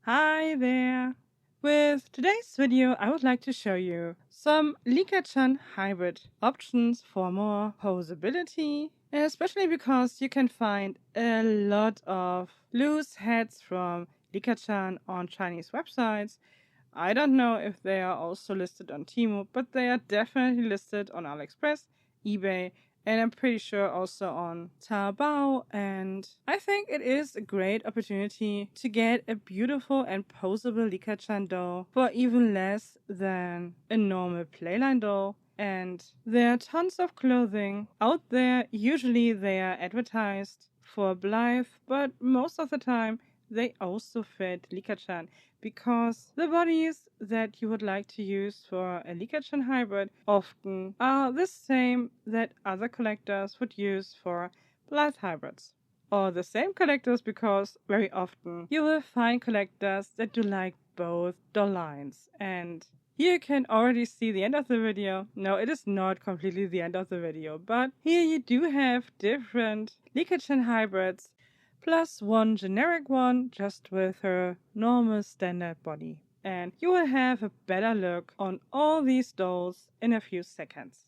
Hi there! With today's video, I would like to show you some Licca Hybrid options for more posability, especially because you can find a lot of loose heads from Licca on Chinese websites. I don't know if they are also listed on Temu, but they are definitely listed on AliExpress, eBay, and I'm pretty sure also on Taobao. And I think it is a great opportunity to get a beautiful and posable Licca doll for even less than a normal playline doll. And there are tons of clothing out there. Usually they are advertised for Blythe, but most of the time they also fit Licca because the bodies that you would like to use for a Licca hybrid often are the same that other collectors would use for Blythe hybrids. Or the same collectors, because very often you will find collectors that do like both doll lines. And here you can already see the end of the video. No, it is not completely the end of the video, but here you do have different Licca hybrids plus one generic one just with her normal standard body. And you will have a better look on all these dolls in a few seconds.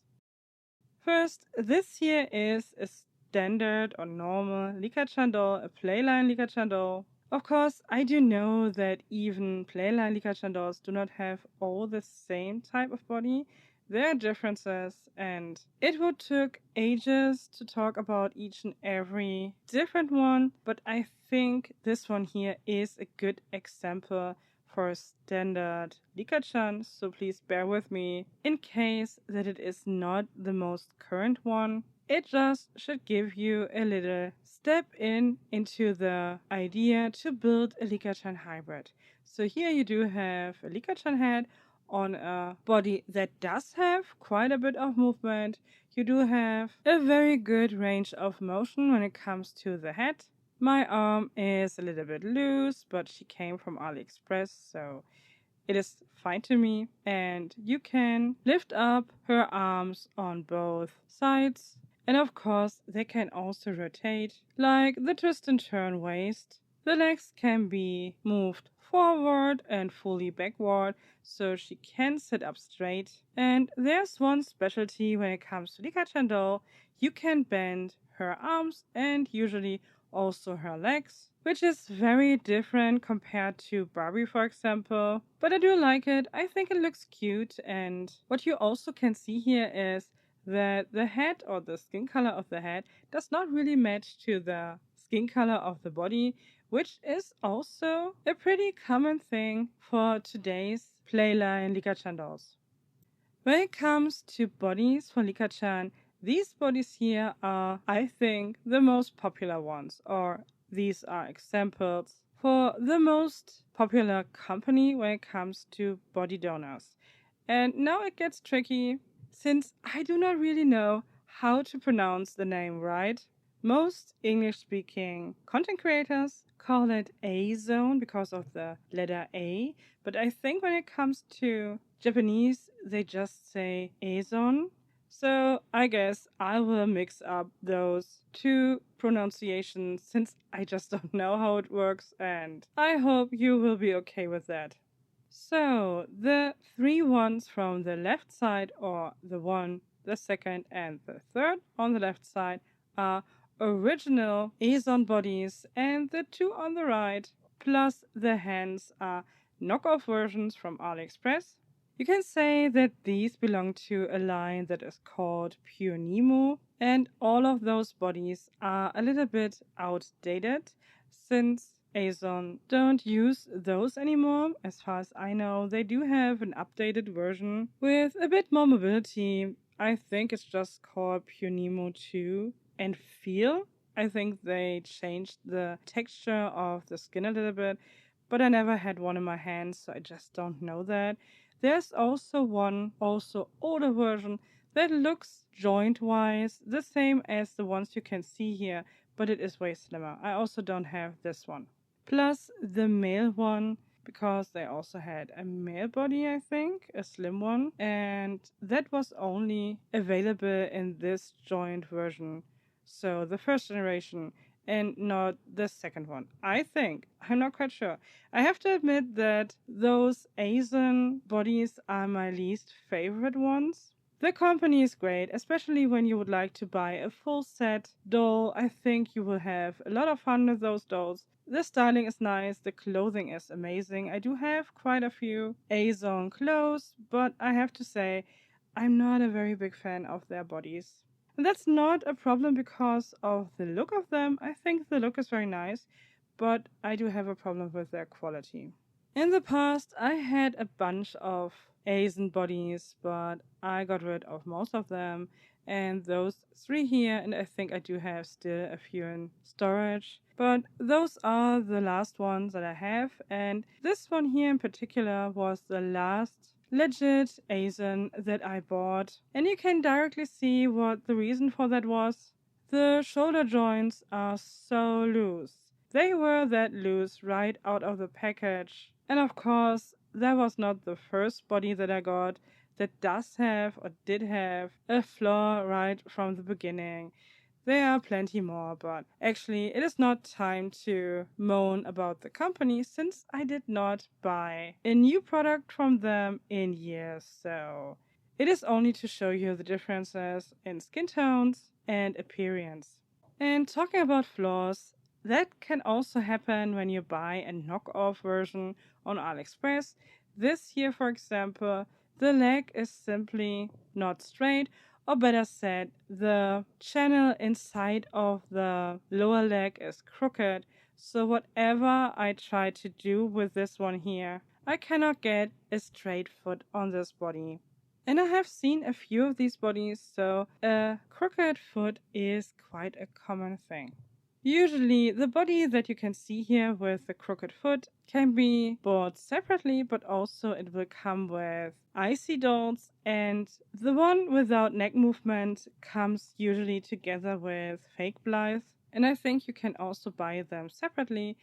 First, this here is a standard or normal Licca doll, a playline Licca doll. Of course, I do know that even playline Licca dolls do not have all the same type of body. There are differences, and it would took ages to talk about each and every different one, but I think this one here is a good example for a standard Licca, so please bear with me in case that it is not the most current one. It just should give you a little step into the idea to build a Licca hybrid. So here you do have a Licca head on a body that does have quite a bit of movement. You do have a very good range of motion when it comes to the head. My arm is a little bit loose, but she came from AliExpress, so it is fine to me. And you can lift up her arms on both sides. And of course, they can also rotate, like the twist and turn waist. The legs can be moved forward and fully backward, so she can sit up straight. And there's one specialty when it comes to Licca doll: you can bend her arms and usually also her legs, which is very different compared to Barbie, for example. But I do like it. I think it looks cute. And what you also can see here is that the head or the skin color of the head does not really match to the skin color of the body, which is also a pretty common thing for today's playline Licca dolls. When it comes to bodies for Licca, these bodies here are, I think, the most popular ones, or these are examples for the most popular company when it comes to body donors. And now it gets tricky, since I do not really know how to pronounce the name right. Most English-speaking content creators call it Azone because of the letter A, but I think when it comes to Japanese, they just say Azone. So I guess I will mix up those two pronunciations since I just don't know how it works, and I hope you will be okay with that. So the three ones from the left side, or the one, the second, and the third on the left side, are original Azon bodies, and the two on the right, plus the hands, are knockoff versions from AliExpress. You can say that these belong to a line that is called Pure Nemo, and all of those bodies are a little bit outdated since Azone don't use those anymore. As far as I know, they do have an updated version with a bit more mobility. I think it's just called Pure Nemo 2 and Feel. I think they changed the texture of the skin a little bit, but I never had one in my hands, so I just don't know that. There's also one, also older version, that looks joint-wise the same as the ones you can see here, but it is way slimmer. I also don't have this one. Plus the male one, because they also had a male body, I think, a slim one, and that was only available in this joint version. So the first generation, and not the second one. I think. I'm not quite sure. I have to admit that those Azone bodies are my least favorite ones. The company is great, especially when you would like to buy a full set doll. I think you will have a lot of fun with those dolls. The styling is nice, the clothing is amazing. I do have quite a few Azone clothes, but I have to say, I'm not a very big fan of their bodies. And that's not a problem because of the look of them. I think the look is very nice, but I do have a problem with their quality. In the past, I had a bunch of Asian bodies, but I got rid of most of them. And those three here, and I think I do have still a few in storage. But those are the last ones that I have. And this one here in particular was the last legit Asian that I bought. And you can directly see what the reason for that was. The shoulder joints are so loose. They were that loose right out of the package. And of course, that was not the first body that I got that does have or did have a flaw right from the beginning. There are plenty more, but actually, it is not time to moan about the company since I did not buy a new product from them in years. So it is only to show you the differences in skin tones and appearance. And talking about flaws, that can also happen when you buy a knockoff version on AliExpress. This here, for example, the leg is simply not straight, or better said, the channel inside of the lower leg is crooked. So whatever I try to do with this one here, I cannot get a straight foot on this body. And I have seen a few of these bodies, so a crooked foot is quite a common thing. Usually, the body that you can see here with the crooked foot can be bought separately, but also it will come with icy dolls, and the one without neck movement comes usually together with fake Blythe. And I think you can also buy them separately,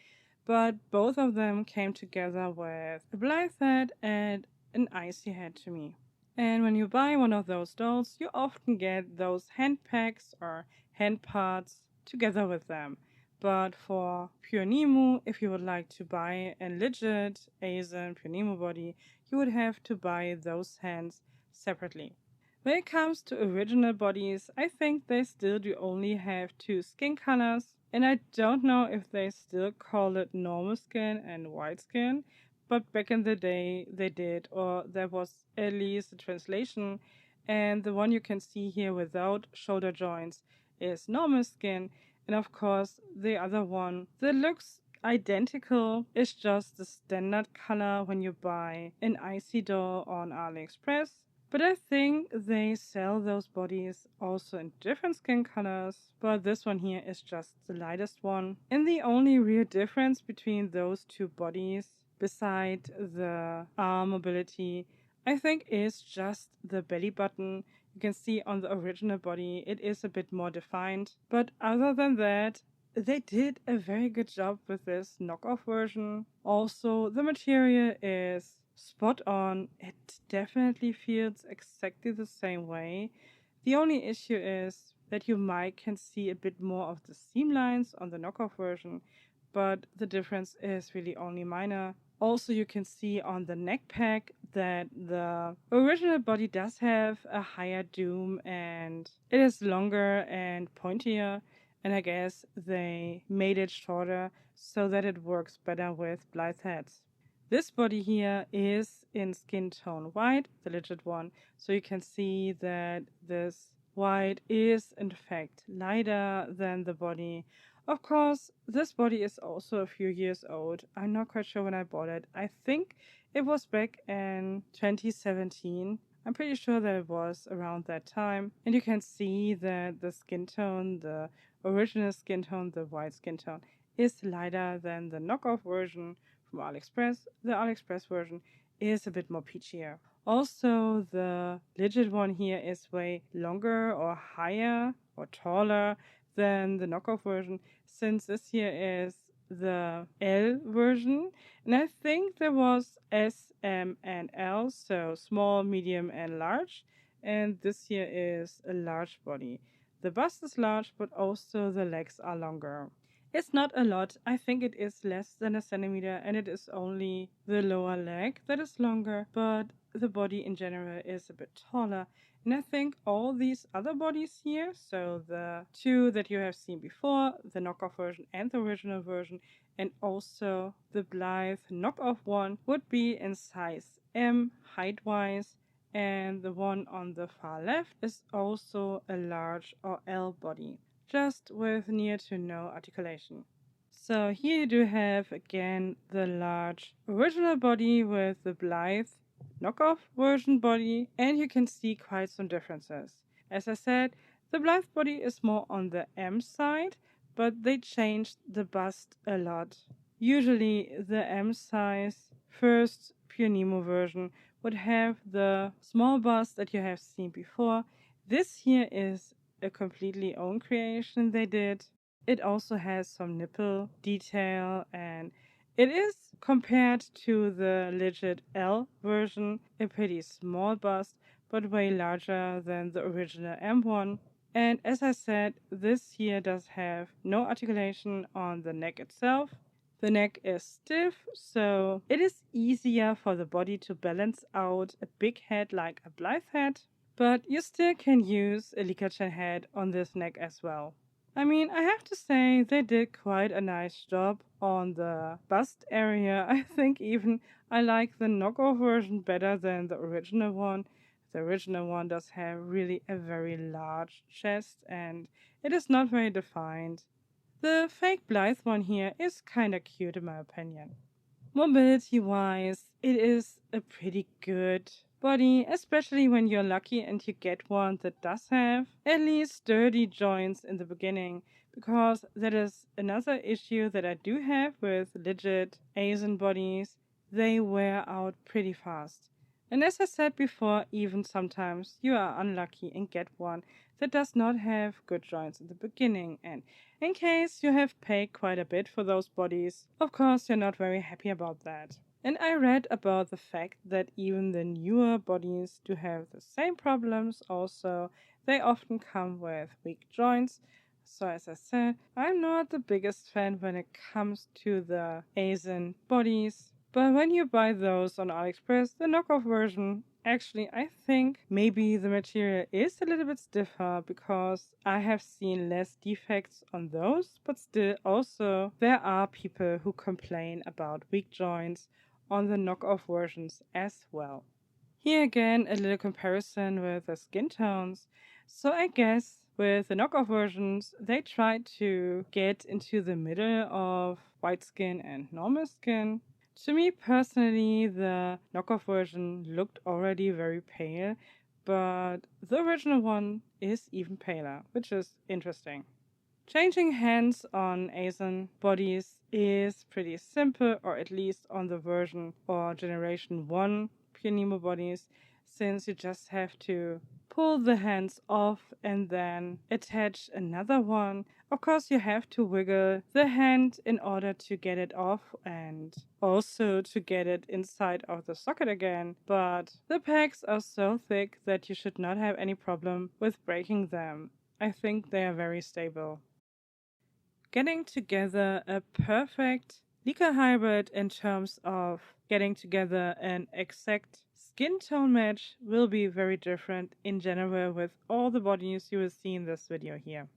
but both of them came together with a Blythe head and an icy head to me. And when you buy one of those dolls, you often get those hand packs or hand parts together with them. But for Pure Nemu, if you would like to buy a legit Asian Pure Nemu body, you would have to buy those hands separately. When it comes to original bodies, I think they still do only have two skin colors, and I don't know if they still call it normal skin and white skin, but back in the day they did, or there was at least a translation, and the one you can see here without shoulder joints is normal skin, and of course the other one that looks identical is just the standard color when you buy an icy doll on AliExpress. But I think they sell those bodies also in different skin colors, but this one here is just the lightest one. And the only real difference between those two bodies, beside the arm mobility, I think is just the belly button. You can see on the original body it is a bit more defined, but other than that, they did a very good job with this knockoff version. Also, the material is spot on. It definitely feels exactly the same way. The only issue is that you might can see a bit more of the seam lines on the knockoff version, but the difference is really only minor. Also, you can see on the neck pack that the original body does have a higher doom and it is longer and pointier. And I guess they made it shorter so that it works better with Blythe heads. This body here is in skin tone white, the legit one. So you can see that this white is in fact lighter than the body. Of course, this body is also a few years old. I'm not quite sure when I bought it. I think it was back in 2017. I'm pretty sure that it was around that time. And you can see that the skin tone, the original skin tone, the white skin tone, is lighter than the knockoff version from AliExpress. The AliExpress version is a bit more peachier. Also, the legit one here is way longer or higher or taller than the knockoff version, since this here is the L version. And I think there was S, M, and L, so small, medium, and large. And this here is a large body. The bust is large, but also the legs are longer. It's not a lot. I think it is less than a centimeter, and it is only the lower leg that is longer, but the body in general is a bit taller. And I think all these other bodies here, so the two that you have seen before, the knockoff version and the original version, and also the Blythe knockoff one, would be in size M height-wise, and the one on the far left is also a large or L body, just with near to no articulation. So here you do have again the large original body with the Blythe knockoff version body, and you can see quite some differences. As I said, the Blythe body is more on the M side, but they changed the bust a lot. Usually the M size first Pure Nemo version would have the small bust that you have seen before. This here is a completely own creation they did. It also has some nipple detail, and it is, compared to the legit L version, a pretty small bust, but way larger than the original M1. And as I said, this here does have no articulation on the neck itself. The neck is stiff, so it is easier for the body to balance out a big head like a Blythe head, but you still can use a Licca head on this neck as well. I mean, I have to say they did quite a nice job on the bust area. I think even I like the knockoff version better than the original one. The original one does have really a very large chest and it is not very defined. The fake Blythe one here is kinda cute in my opinion. Mobility wise, it is a pretty good body, especially when you're lucky and you get one that does have at least sturdy joints in the beginning, because that is another issue that I do have with legit Asian bodies. They wear out pretty fast. And as I said before, even sometimes you are unlucky and get one that does not have good joints in the beginning. And in case you have paid quite a bit for those bodies, of course you're not very happy about that. And I read about the fact that even the newer bodies do have the same problems also. They often come with weak joints. So as I said, I'm not the biggest fan when it comes to the Asian bodies. But when you buy those on AliExpress, the knockoff version, actually, I think maybe the material is a little bit stiffer because I have seen less defects on those, but still also there are people who complain about weak joints on the knockoff versions as well. Here again, a little comparison with the skin tones. So I guess with the knockoff versions, they tried to get into the middle of white skin and normal skin. To me personally, the knockoff version looked already very pale, but the original one is even paler, which is interesting. Changing hands on Asian bodies is pretty simple, or at least on the version or generation 1 Pure Nemo bodies, since you just have to pull the hands off and then attach another one. Of course, you have to wiggle the hand in order to get it off and also to get it inside of the socket again, but the pegs are so thick that you should not have any problem with breaking them. I think they are very stable. Getting together a perfect Licca hybrid in terms of getting together an exact skin tone match will be very different in general with all the bodies you will see in this video here.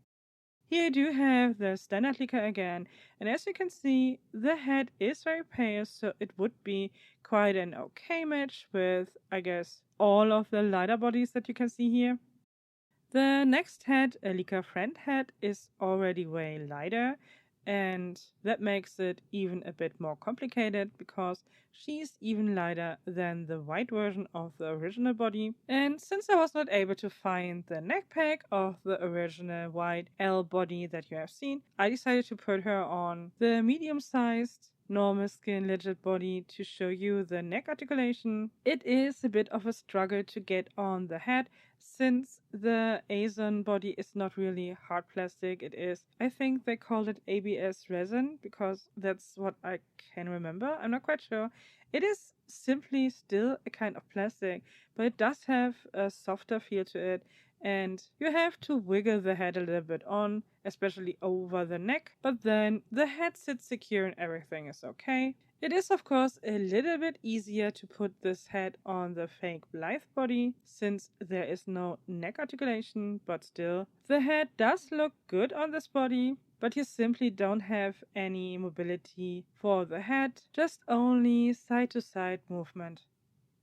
Here I do have the standard Licca again, and as you can see, the head is very pale, so it would be quite an okay match with, I guess, all of the lighter bodies that you can see here. The next head, a Licca friend head, is already way lighter, and that makes it even a bit more complicated because she's even lighter than the white version of the original body. And since I was not able to find the neck peg of the original white L body that you have seen, I decided to put her on the medium-sized normal skin legit body to show you the neck articulation. It is a bit of a struggle to get on the head. since the Azone body is not really hard plastic. It is, I think they call it ABS resin because that's what I can remember. I'm not quite sure. It is simply still a kind of plastic, but it does have a softer feel to it, and you have to wiggle the head a little bit on, especially over the neck, but then the head sits secure and everything is okay. It is, of course, a little bit easier to put this head on the fake Blythe body since there is no neck articulation, but still, the head does look good on this body, but you simply don't have any mobility for the head, just only side to side movement.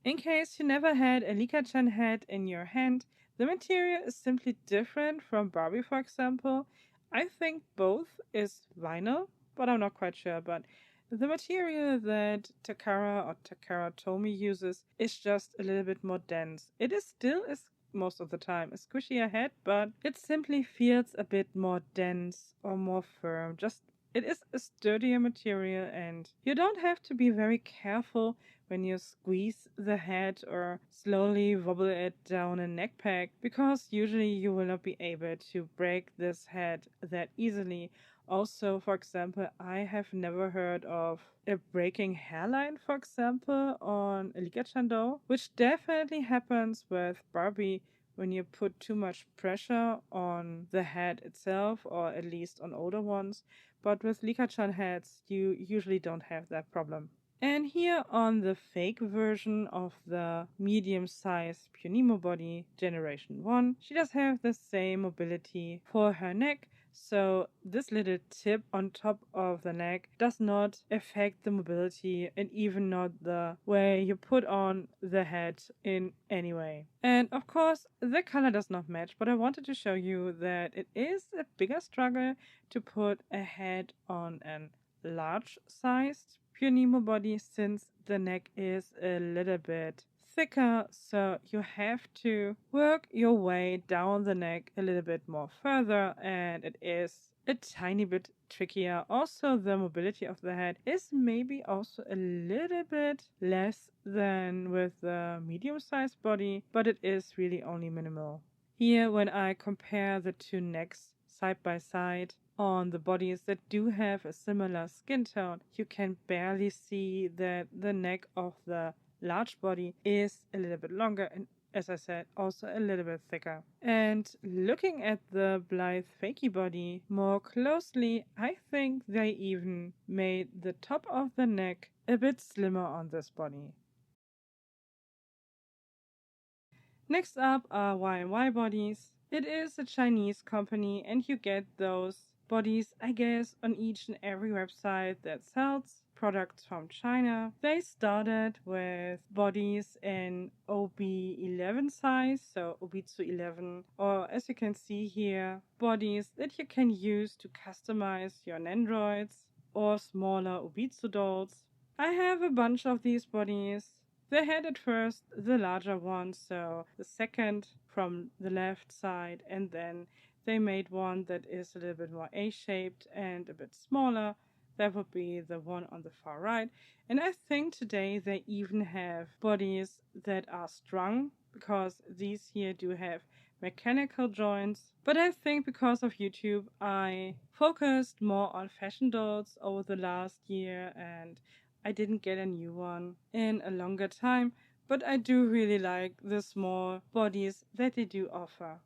In case you never had a Licca-chan head in your hand, the material is simply different from Barbie, for example. I think both is vinyl, but I'm not quite sure. But the material that Takara or Takara Tomy uses is just a little bit more dense. It is still is most of the time a squishier head, but it simply feels a bit more dense or more firm. Just it is a sturdier material, and you don't have to be very careful when you squeeze the head or slowly wobble it down a neck pack, because usually you will not be able to break this head that easily. Also, for example, I have never heard of a breaking hairline, for example, on a Licca Chando, which definitely happens with Barbie when you put too much pressure on the head itself, or at least on older ones. But with Licca-chan heads, you usually don't have that problem. And here on the fake version of the medium-sized Punimo body Generation 1, she does have the same mobility for her neck, so this little tip on top of the neck does not affect the mobility and even not the way you put on the head in any way. And of course, the color does not match, but I wanted to show you that it is a bigger struggle to put a head on an large-sized Pure Nemo body since the neck is a little bit thicker, so you have to work your way down the neck a little bit more further, and it is a tiny bit trickier. Also, the mobility of the head is maybe also a little bit less than with the medium-sized body, but it is really only minimal. Here, when I compare the two necks side by side on the bodies that do have a similar skin tone, you can barely see that the neck of the large body is a little bit longer and, as I said, also a little bit thicker. And looking at the Blythe Fakey body more closely, I think they even made the top of the neck a bit slimmer on this body. Next up are YMY bodies. It is a Chinese company, and you get those bodies, I guess, on each and every website that sells products from China. They started with bodies in OB11 size, so Obitsu 11, or as you can see here, bodies that you can use to customize your Nandroids or smaller Obitsu dolls. I have a bunch of these bodies. They had at first the larger one, so the second from the left side, and then they made one that is a little bit more A-shaped and a bit smaller. That would be the one on the far right. And I think today they even have bodies that are strung, because these here do have mechanical joints. But I think because of YouTube, I focused more on fashion dolls over the last year, and I didn't get a new one in a longer time, but I do really like the small bodies that they do offer.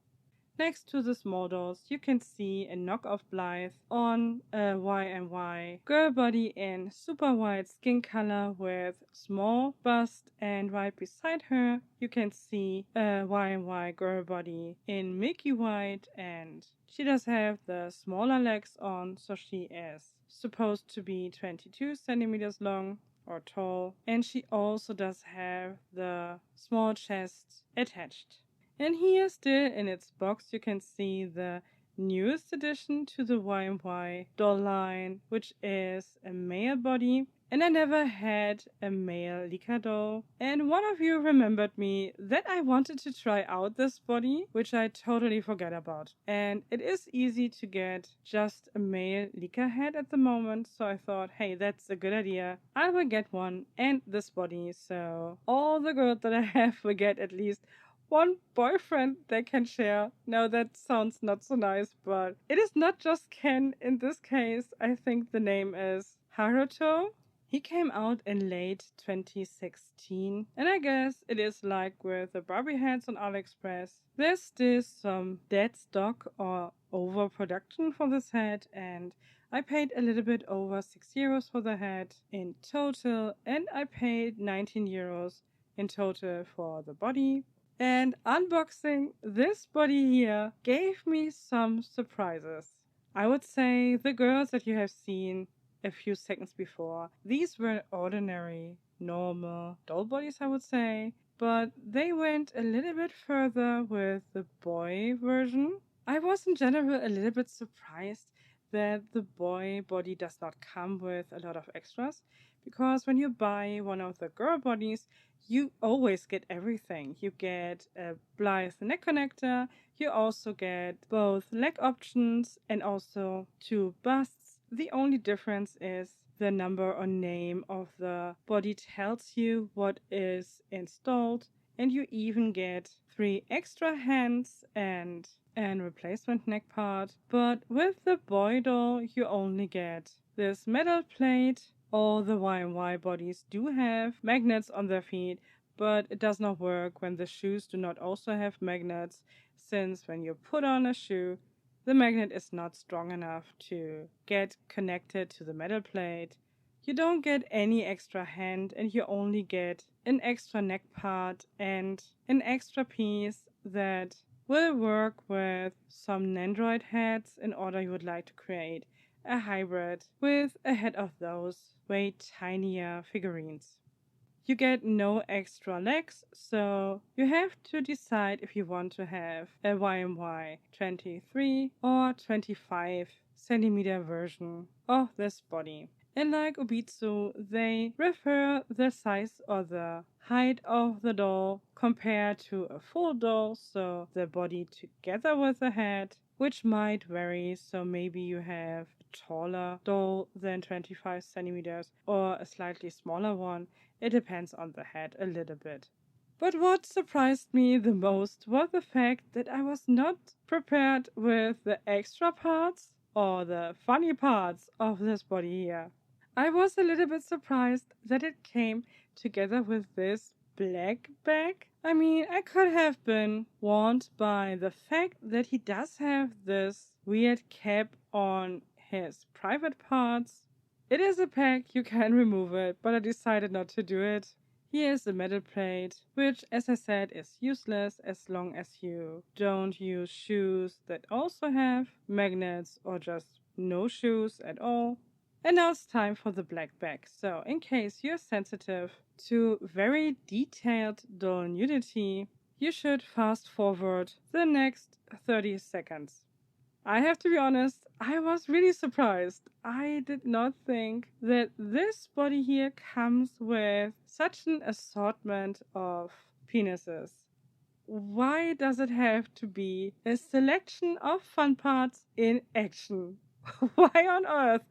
Next to the small dolls, you can see a knockoff Blythe on a YMY girl body in super white skin color with small bust, and right beside her you can see a YMY girl body in milky white, and she does have the smaller legs on, so she is supposed to be 22 centimeters long or tall, and she also does have the small chest attached. And here, still in its box, you can see the newest addition to the YMY doll line, which is a male body. And I never had a male Licca doll. And one of you remembered me that I wanted to try out this body, which I totally forgot about. And it is easy to get just a male Licca head at the moment, so I thought, hey, that's a good idea. I will get one and this body, so all the girls that I have will get at least one boyfriend they can share. Now that sounds not so nice, but it is not just Ken in this case. I think the name is Haruto. He came out in late 2016, and I guess it is like with the Barbie heads on AliExpress. There's still some dead stock or overproduction for this head, and I paid a little bit over €6 for the head in total, and I paid €19 in total for the body. And unboxing this body here gave me some surprises. I would say the girls that you have seen a few seconds before, these were ordinary, normal doll bodies, I would say, but they went a little bit further with the boy version. I was in general a little bit surprised that the boy body does not come with a lot of extras, because when you buy one of the girl bodies, you always get everything. You get a Blythe neck connector, you also get both leg options and also two busts. The only difference is the number or name of the body tells you what is installed, and you even get 3 extra hands and replacement neck part. But with the boy doll, you only get this metal plate. All the YMY bodies do have magnets on their feet, but it does not work when the shoes do not also have magnets, since when you put on a shoe, the magnet is not strong enough to get connected to the metal plate. You don't get any extra hand, and you only get an extra neck part and an extra piece that will work with some Nandroid heads in order you would like to create a hybrid with a head of those way tinier figurines. You get no extra legs, so you have to decide if you want to have a YMY 23 or 25 centimeter version of this body. And like Obitsu, they refer the size or the height of the doll compared to a full doll, so the body together with the head, which might vary. So maybe you have a taller doll than 25 centimeters or a slightly smaller one. It depends on the head a little bit. But what surprised me the most was the fact that I was not prepared with the extra parts or the funny parts of this body here. I was a little bit surprised that it came together with this black bag. I mean, I could have been warned by the fact that he does have this weird cap on his private parts. It is a pack, you can remove it, but I decided not to do it. Here is the metal plate, which, as I said, is useless as long as you don't use shoes that also have magnets or just no shoes at all. And now it's time for the black bag. So, in case you're sensitive to very detailed doll nudity, you should fast forward the next 30 seconds. I have to be honest, I was really surprised. I did not think that this body here comes with such an assortment of penises. Why does it have to be a selection of fun parts in action? Why on earth?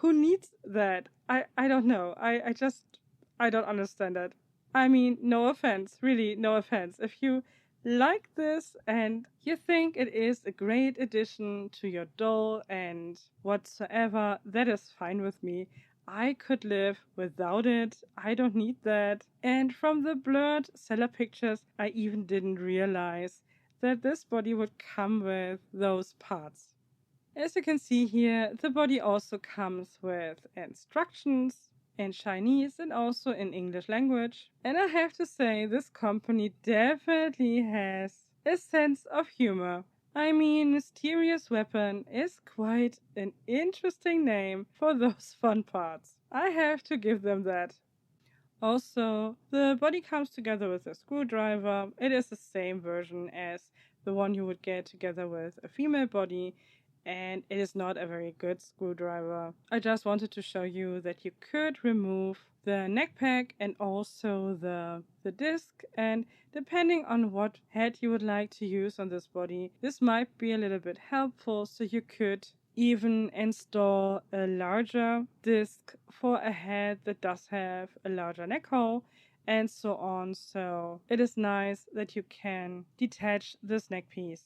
Who needs that? I don't know. I don't understand it. I mean, no offense, really, no offense. If you like this and you think it is a great addition to your doll and whatsoever, that is fine with me. I could live without it. I don't need that. And from the blurred seller pictures, I even didn't realize that this body would come with those parts. As you can see here, the body also comes with instructions in Chinese and also in English language. And I have to say, this company definitely has a sense of humor. I mean, Mysterious Weapon is quite an interesting name for those fun parts. I have to give them that. Also, the body comes together with a screwdriver. It is the same version as the one you would get together with a female body, and it is not a very good screwdriver. I just wanted to show you that you could remove the neck pack and also the disc, and depending on what head you would like to use on this body, this might be a little bit helpful, so you could even install a larger disc for a head that does have a larger neck hole, and so on. So it is nice that you can detach this neck piece.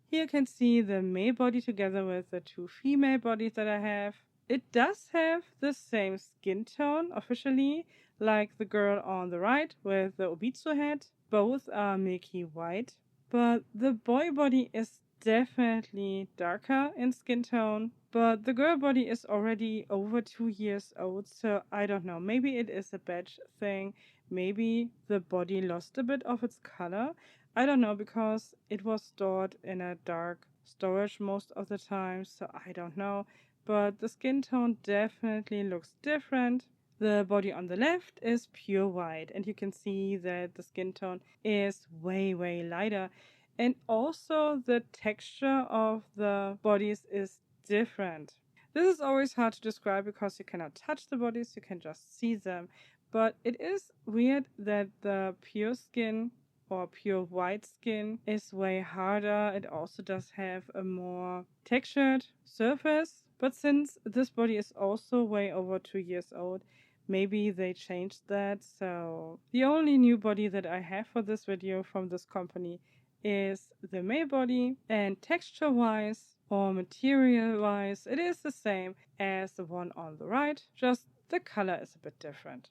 Here you can see the male body together with the two female bodies that I have. It does have the same skin tone officially, like the girl on the right with the Obitsu head. Both are milky white, but the boy body is definitely darker in skin tone. But the girl body is already over 2 years old, so I don't know. Maybe it is a batch thing. Maybe the body lost a bit of its color. I don't know because it was stored in a dark storage most of the time, so I don't know. But the skin tone definitely looks different. The body on the left is pure white, and you can see that the skin tone is way, way lighter. And also the texture of the bodies is different. This is always hard to describe because you cannot touch the bodies, you can just see them. But it is weird that the pure skin or pure white skin is way harder. It also does have a more textured surface. But since this body is also way over 2 years old, maybe they changed that. So the only new body that I have for this video from this company is the male body, and texture wise or material wise it is the same as the one on the right, just the color is a bit different.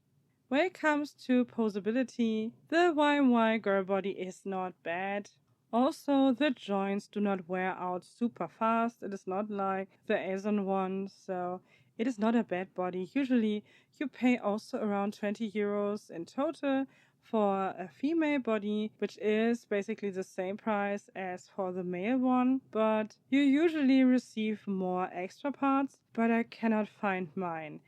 When it comes to posability, the YMY girl body is not bad. Also, the joints do not wear out super fast. It is not like the Azone one, so it is not a bad body. Usually, you pay also around 20 euros in total for a female body, which is basically the same price as for the male one, but you usually receive more extra parts, but I cannot find mine.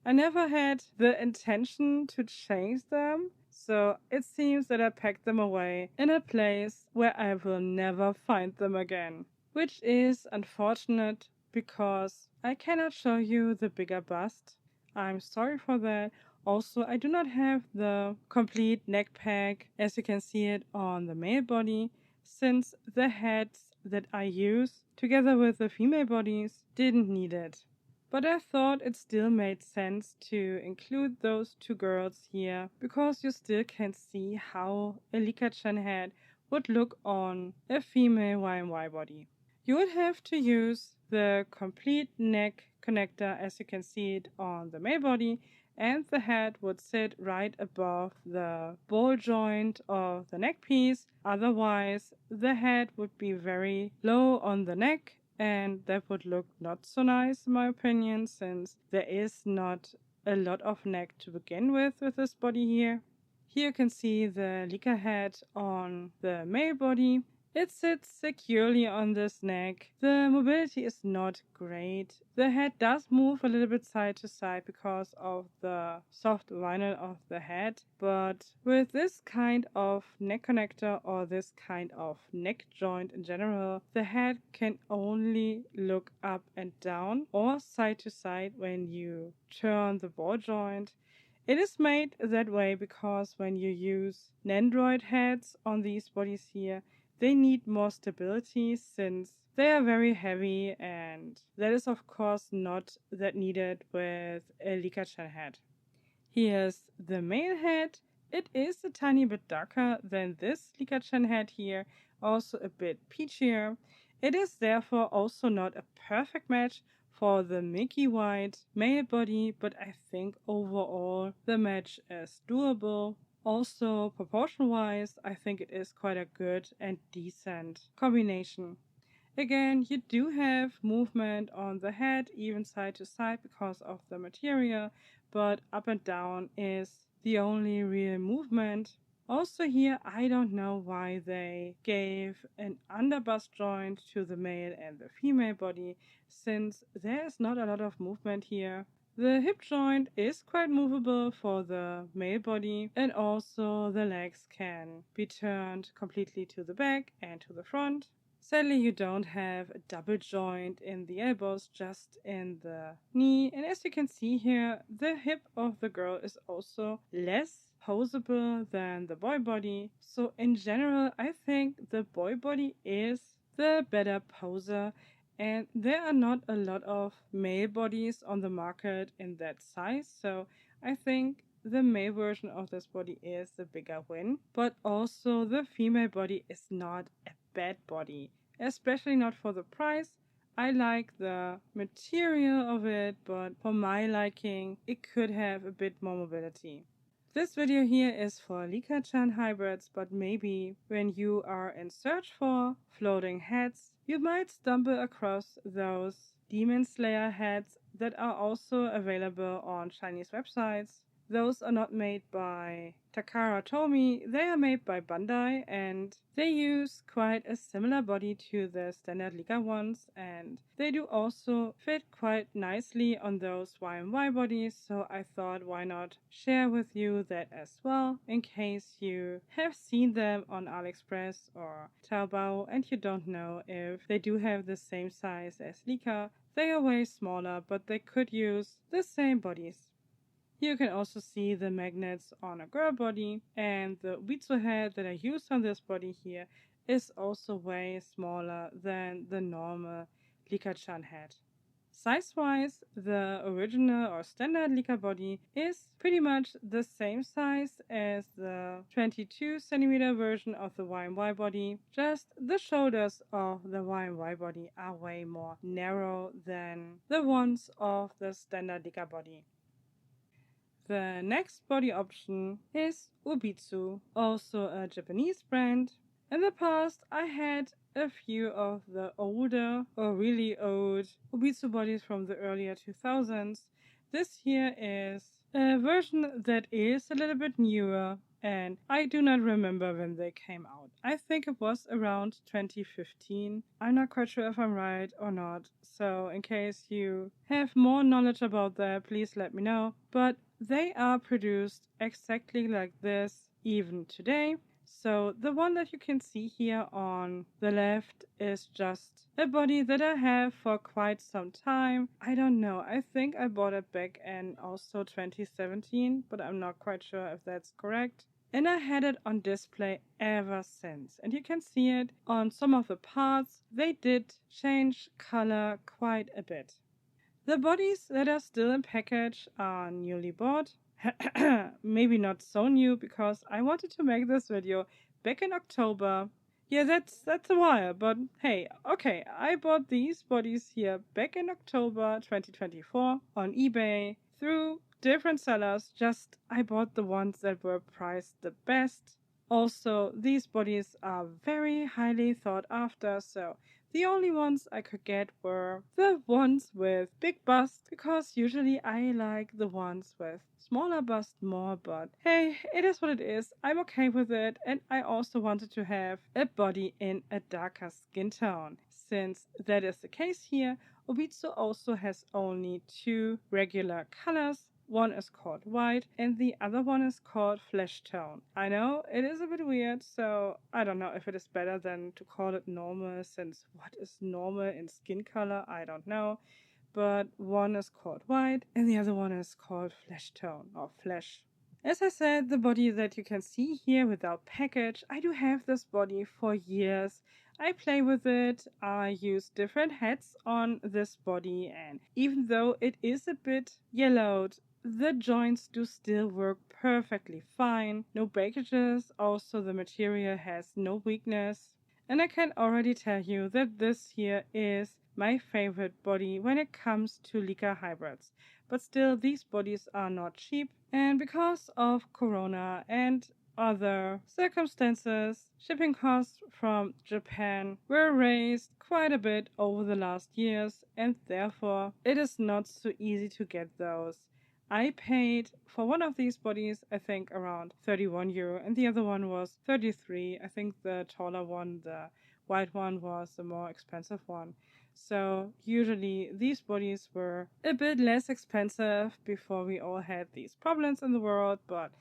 I never had the intention to change them, so it seems that I packed them away in a place where I will never find them again. Which is unfortunate because I cannot show you the bigger bust. I'm sorry for that. Also, I do not have the complete neck pack as you can see it on the male body, since the heads that I use together with the female bodies didn't need it. But I thought it still made sense to include those two girls here because you still can see how a Licca-chan head would look on a female YMY body. You would have to use the complete neck connector as you can see it on the male body, and the head would sit right above the ball joint of the neck piece. Otherwise, the head would be very low on the neck, and that would look not so nice in my opinion, since there is not a lot of neck to begin with this body here. Here you can see the Licca head on the male body. It sits securely on this neck. The mobility is not great. The head does move a little bit side to side because of the soft vinyl of the head, but with this kind of neck connector or this kind of neck joint in general, the head can only look up and down or side to side when you turn the ball joint. It is made that way because when you use Nandroid heads on these bodies here, they need more stability since they are very heavy, and that is of course not that needed with a Licca-chan head. Here's the male head. It is a tiny bit darker than this Licca-chan head here, also a bit peachier. It is therefore also not a perfect match for the milky white male body, but I think overall the match is doable. Also, proportion-wise, I think it is quite a good and decent combination. Again, you do have movement on the head, even side to side because of the material, but up and down is the only real movement. Also here, I don't know why they gave an underbust joint to the male and the female body, since there is not a lot of movement here. The hip joint is quite movable for the male body, and also the legs can be turned completely to the back and to the front. Sadly, you don't have a double joint in the elbows, just in the knee. And as you can see here, the hip of the girl is also less posable than the boy body. So in general, I think the boy body is the better poser, and there are not a lot of male bodies on the market in that size, so I think the male version of this body is the bigger win, but also the female body is not a bad body, especially not for the price. I like the material of it, but for my liking, it could have a bit more mobility. This video here is for Licca hybrids, but maybe when you are in search for floating heads, you might stumble across those Demon Slayer heads that are also available on Chinese websites. Those are not made by Takara Tomy, they are made by Bandai, and they use quite a similar body to the standard Licca ones, and they do also fit quite nicely on those YMY bodies, so I thought why not share with you that as well, in case you have seen them on AliExpress or Taobao and you don't know if they do have the same size as Licca. They are way smaller, but they could use the same bodies. You can also see the magnets on a girl body, and the Obitsu head that I used on this body here is also way smaller than the normal Licca head. Size-wise, the original or standard Licca body is pretty much the same size as the 22 centimeter version of the YMY body, just the shoulders of the YMY body are way more narrow than the ones of the standard Licca body. The next body option is Obitsu, also a Japanese brand. In the past, I had a few of the older or really old Obitsu bodies from the earlier 2000s. This here is a version that is a little bit newer, and I do not remember when they came out. I think it was around 2015. I'm not quite sure if I'm right or not, so in case you have more knowledge about that, please let me know. But they are produced exactly like this even today. So the one that you can see here on the left is just a body that I have for quite some time. I don't know, I think I bought it back in also 2017, but I'm not quite sure if that's correct. And I had it on display ever since. And you can see it on some of the parts. They did change color quite a bit. The bodies that are still in package are newly bought. Maybe not so new, because I wanted to make this video back in October. Yeah, that's a while, but hey, okay, I bought these bodies here back in October 2024 on eBay through different sellers. Just I bought the ones that were priced the best. Also, these bodies are very highly thought after, so the only ones I could get were the ones with big bust, because usually I like the ones with smaller bust more, but hey, it is what it is. I'm okay with it, and I also wanted to have a body in a darker skin tone. Since that is the case here, Obitsu also has only two regular colors. One is called white and the other one is called flesh tone. I know it is a bit weird, so I don't know if it is better than to call it normal, since what is normal in skin color, I don't know. But one is called white and the other one is called flesh tone or flesh. As I said, the body that you can see here without package, I do have this body for years. I play with it, I use different heads on this body, and even though it is a bit yellowed, the joints do still work perfectly fine. No breakages, also the material has no weakness. And I can already tell you that this here is my favorite body when it comes to Licca hybrids. But still, these bodies are not cheap, and because of Corona and other circumstances, shipping costs from Japan were raised quite a bit over the last years, and therefore it is not so easy to get those. I paid for one of these bodies, I think around 31 euro, and the other one was 33. I think the taller one, the white one, was the more expensive one. So usually these bodies were a bit less expensive before we all had these problems in the world, but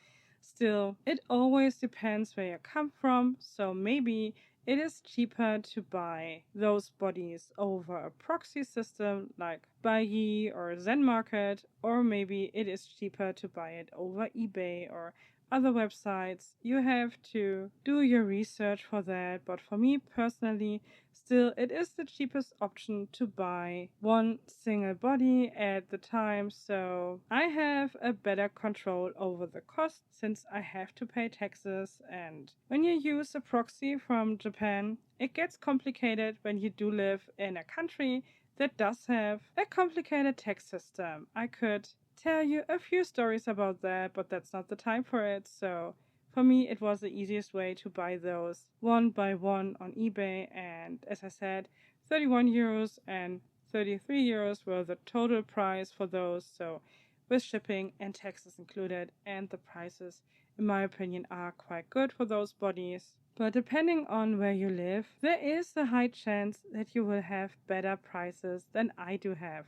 still, it always depends where you come from. So maybe it is cheaper to buy those bodies over a proxy system like Buyee or Zen Market, or maybe it is cheaper to buy it over eBay or other websites. You have to do your research for that, but for me personally, still it is the cheapest option to buy one single body at the time, so I have a better control over the cost since I have to pay taxes. And when you use a proxy from Japan, it gets complicated when you do live in a country that does have a complicated tax system. I could tell you a few stories about that, but that's not the time for it. So for me, it was the easiest way to buy those one by one on eBay. And as I said, 31 euros and 33 euros were the total price for those. So with shipping and taxes included, and the prices, in my opinion, are quite good for those bodies. But depending on where you live, there is a high chance that you will have better prices than I do have.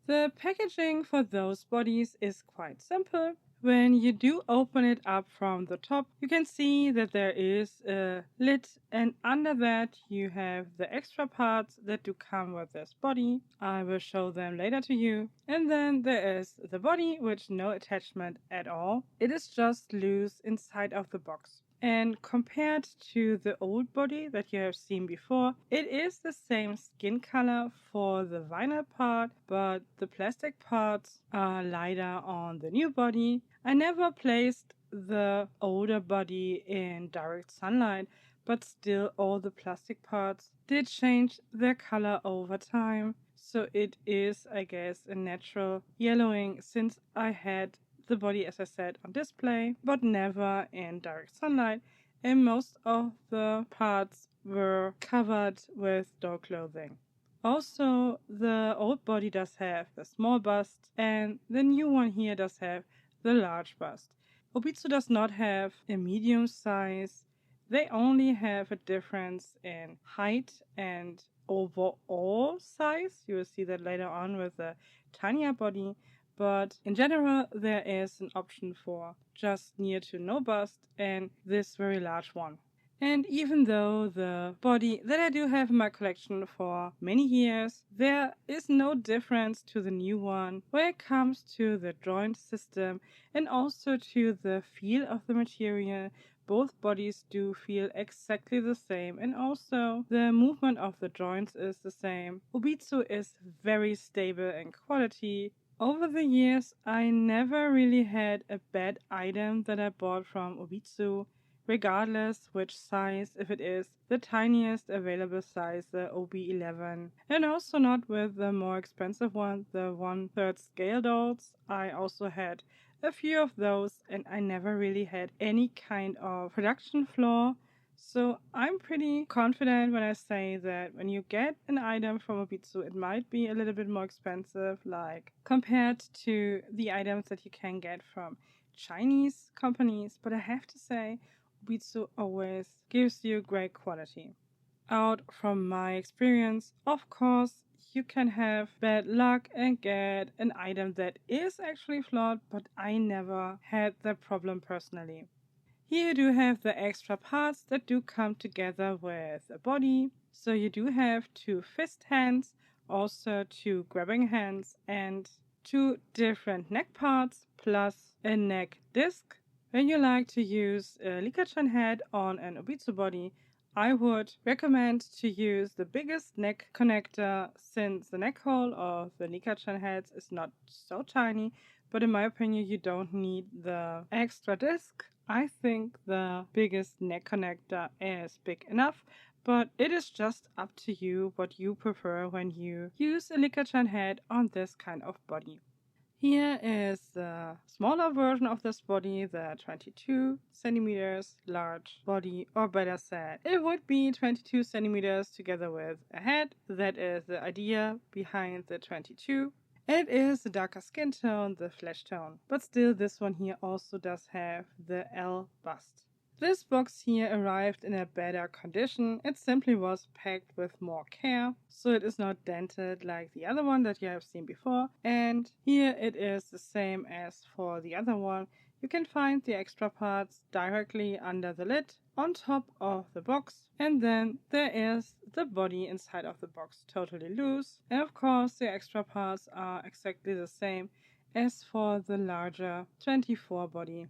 The packaging for those bodies is quite simple. When you do open it up from the top, you can see that there is a lid, and under that you have the extra parts that do come with this body. I will show them later to you. And then there is the body with no attachment at all. It is just loose inside of the box. And compared to the old body that you have seen before, it is the same skin color for the vinyl part, but the plastic parts are lighter on the new body. I never placed the older body in direct sunlight, but still all the plastic parts did change their color over time. So it is, I guess, a natural yellowing since I had the body, as I said, on display, but never in direct sunlight, and most of the parts were covered with dark clothing. Also, the old body does have the small bust, and the new one here does have the large bust. Obitsu does not have a medium size. They only have a difference in height and overall size. You will see that later on with the tinier body. But in general, there is an option for just near to no bust and this very large one. And even though the body that I do have in my collection for many years, there is no difference to the new one when it comes to the joint system and also to the feel of the material. Both bodies do feel exactly the same, and also the movement of the joints is the same. Obitsu is very stable in quality. Over the years, I never really had a bad item that I bought from Obitsu, regardless which size, if it is the tiniest available size, the OB11. And also not with the more expensive one, the 1/3 scale dolls. I also had a few of those, and I never really had any kind of production flaw. So I'm pretty confident when I say that when you get an item from Obitsu, it might be a little bit more expensive, like compared to the items that you can get from Chinese companies. But I have to say, Obitsu always gives you great quality. Out from my experience, of course, you can have bad luck and get an item that is actually flawed, but I never had that problem personally. Here you do have the extra parts that do come together with a body. So you do have 2 fist hands, also 2 grabbing hands, and 2 different neck parts, plus a neck disc. When you like to use a Licca-chan head on an Obitsu body, I would recommend to use the biggest neck connector since the neck hole of the Licca-chan heads is not so tiny, but in my opinion you don't need the extra disc. I think the biggest neck connector is big enough, but it is just up to you what you prefer when you use a Licca-chan head on this kind of body. Here is the smaller version of this body, the 22 centimeters large body, or better said, it would be 22 centimeters together with a head. That is the idea behind the 22. It is the darker skin tone, the flesh tone, but still this one here also does have the L bust. This box here arrived in a better condition. It simply was packed with more care, so it is not dented like the other one that you have seen before. And here it is the same as for the other one. You can find the extra parts directly under the lid on top of the box, and then there is the body inside of the box totally loose. And of course the extra parts are exactly the same as for the larger 24 body.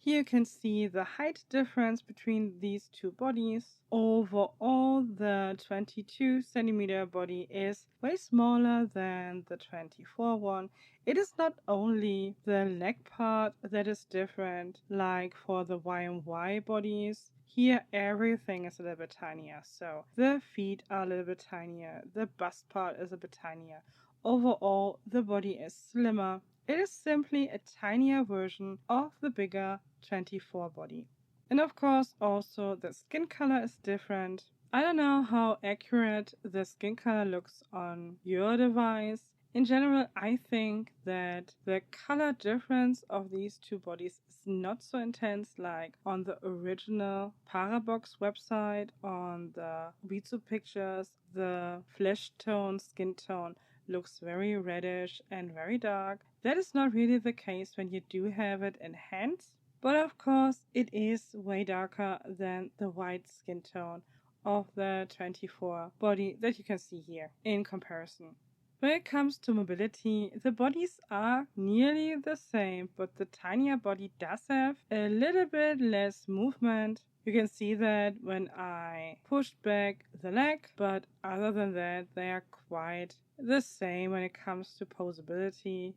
Here you can see the height difference between these two bodies. Overall, the 22 centimeter body is way smaller than the 24 one. It is not only the leg part that is different, like for the YMY bodies. Here everything is a little bit tinier. So the feet are a little bit tinier, the bust part is a bit tinier. Overall, the body is slimmer. It is simply a tinier version of the bigger 24 body. And of course, also the skin color is different. I don't know how accurate the skin color looks on your device. In general, I think that the color difference of these two bodies is not so intense like on the original Parabox website. On the Obitsu pictures, the flesh tone, skin tone looks very reddish and very dark. That is not really the case when you do have it in hands, but of course it is way darker than the white skin tone of the 24 body that you can see here in comparison. When it comes to mobility, the bodies are nearly the same, but the tinier body does have a little bit less movement. You can see that when I pushed back the leg, but other than that, they are quite the same when it comes to posability.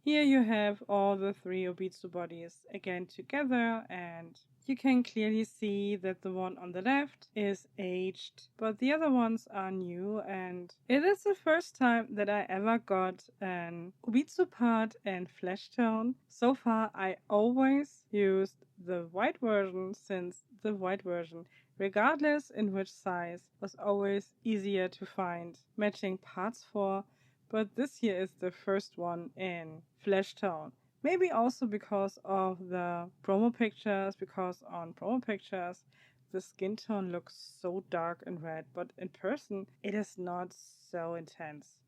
Here you have all the three Obitsu bodies again together, and you can clearly see that the one on the left is aged, but the other ones are new, and it is the first time that I ever got an Obitsu part in flesh tone. So far I always used the white version, since the white version, regardless in which size, was always easier to find matching parts for. But this here is the first one in flesh tone. Maybe also because of the promo pictures, because on promo pictures the skin tone looks so dark and red, but in person it is not so intense.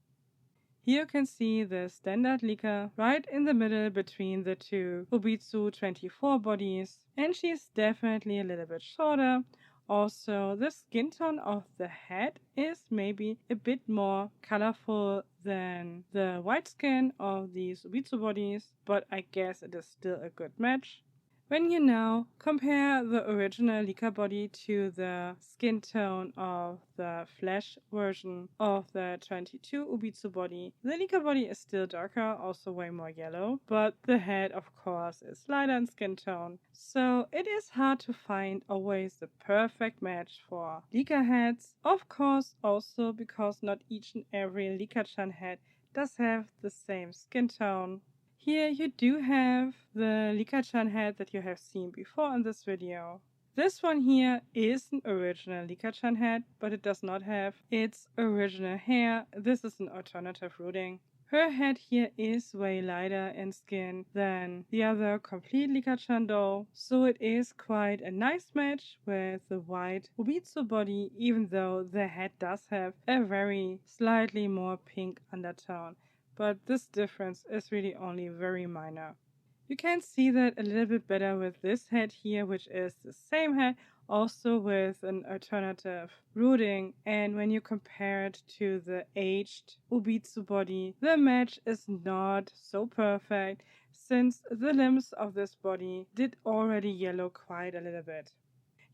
Here you can see the standard Licca right in the middle between the two Obitsu 24 bodies, and she is definitely a little bit shorter. Also, the skin tone of the head is maybe a bit more colorful than the white skin of these Obitsu bodies, but I guess it is still a good match. When you now compare the original Licca body to the skin tone of the flesh version of the 22 Obitsu body, the Licca body is still darker, also way more yellow, but the head of course is lighter in skin tone. So it is hard to find always the perfect match for Licca heads. Of course also because not each and every Licca-chan head does have the same skin tone. Here you do have the Licca-chan head that you have seen before in this video. This one here is an original Licca-chan head, but it does not have its original hair. This is an alternative rooting. Her head here is way lighter in skin than the other complete Licca-chan doll, so it is quite a nice match with the white Obitsu body, even though the head does have a very slightly more pink undertone. But this difference is really only very minor. You can see that a little bit better with this head here, which is the same head, also with an alternative rooting. And when you compare it to the aged Obitsu body, the match is not so perfect, since the limbs of this body did already yellow quite a little bit.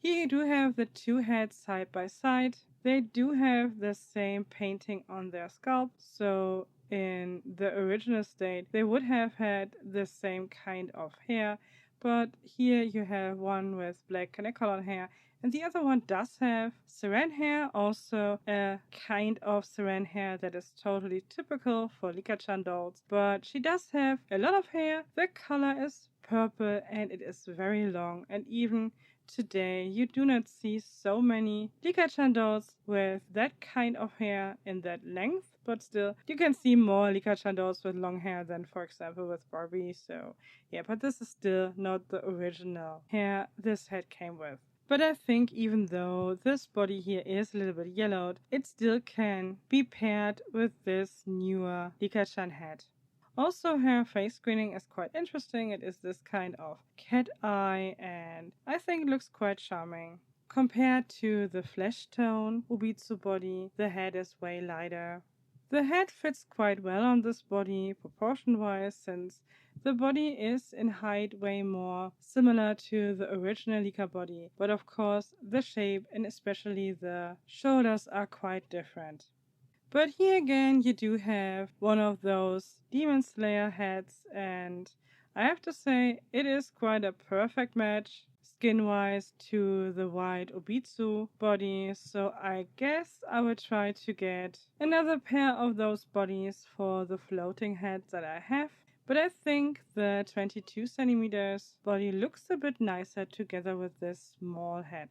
Here you do have the two heads side by side. They do have the same painting on their scalp, so in the original state they would have had the same kind of hair, but here you have one with black Kanekalan hair and the other one does have saran hair, also a kind of saran hair that is totally typical for Licca-chan dolls, but she does have a lot of hair. The color is purple and it is very long, and even today you do not see so many Licca-chan dolls with that kind of hair in that length, but still you can see more Licca-chan dolls with long hair than, for example, with Barbie. So yeah, but this is still not the original hair this head came with. But I think even though this body here is a little bit yellowed, it still can be paired with this newer Licca-chan head. Also, her face screening is quite interesting. It is this kind of cat eye, and I think it looks quite charming. Compared to the flesh tone Obitsu body, the head is way lighter. The head fits quite well on this body proportion-wise, since the body is in height way more similar to the original Licca body, but of course the shape and especially the shoulders are quite different. But here again you do have one of those Demon Slayer heads, and I have to say it is quite a perfect match skin-wise to the white Obitsu body, so I guess I will try to get another pair of those bodies for the floating head that I have. But I think the 22 centimeters body looks a bit nicer together with this small head.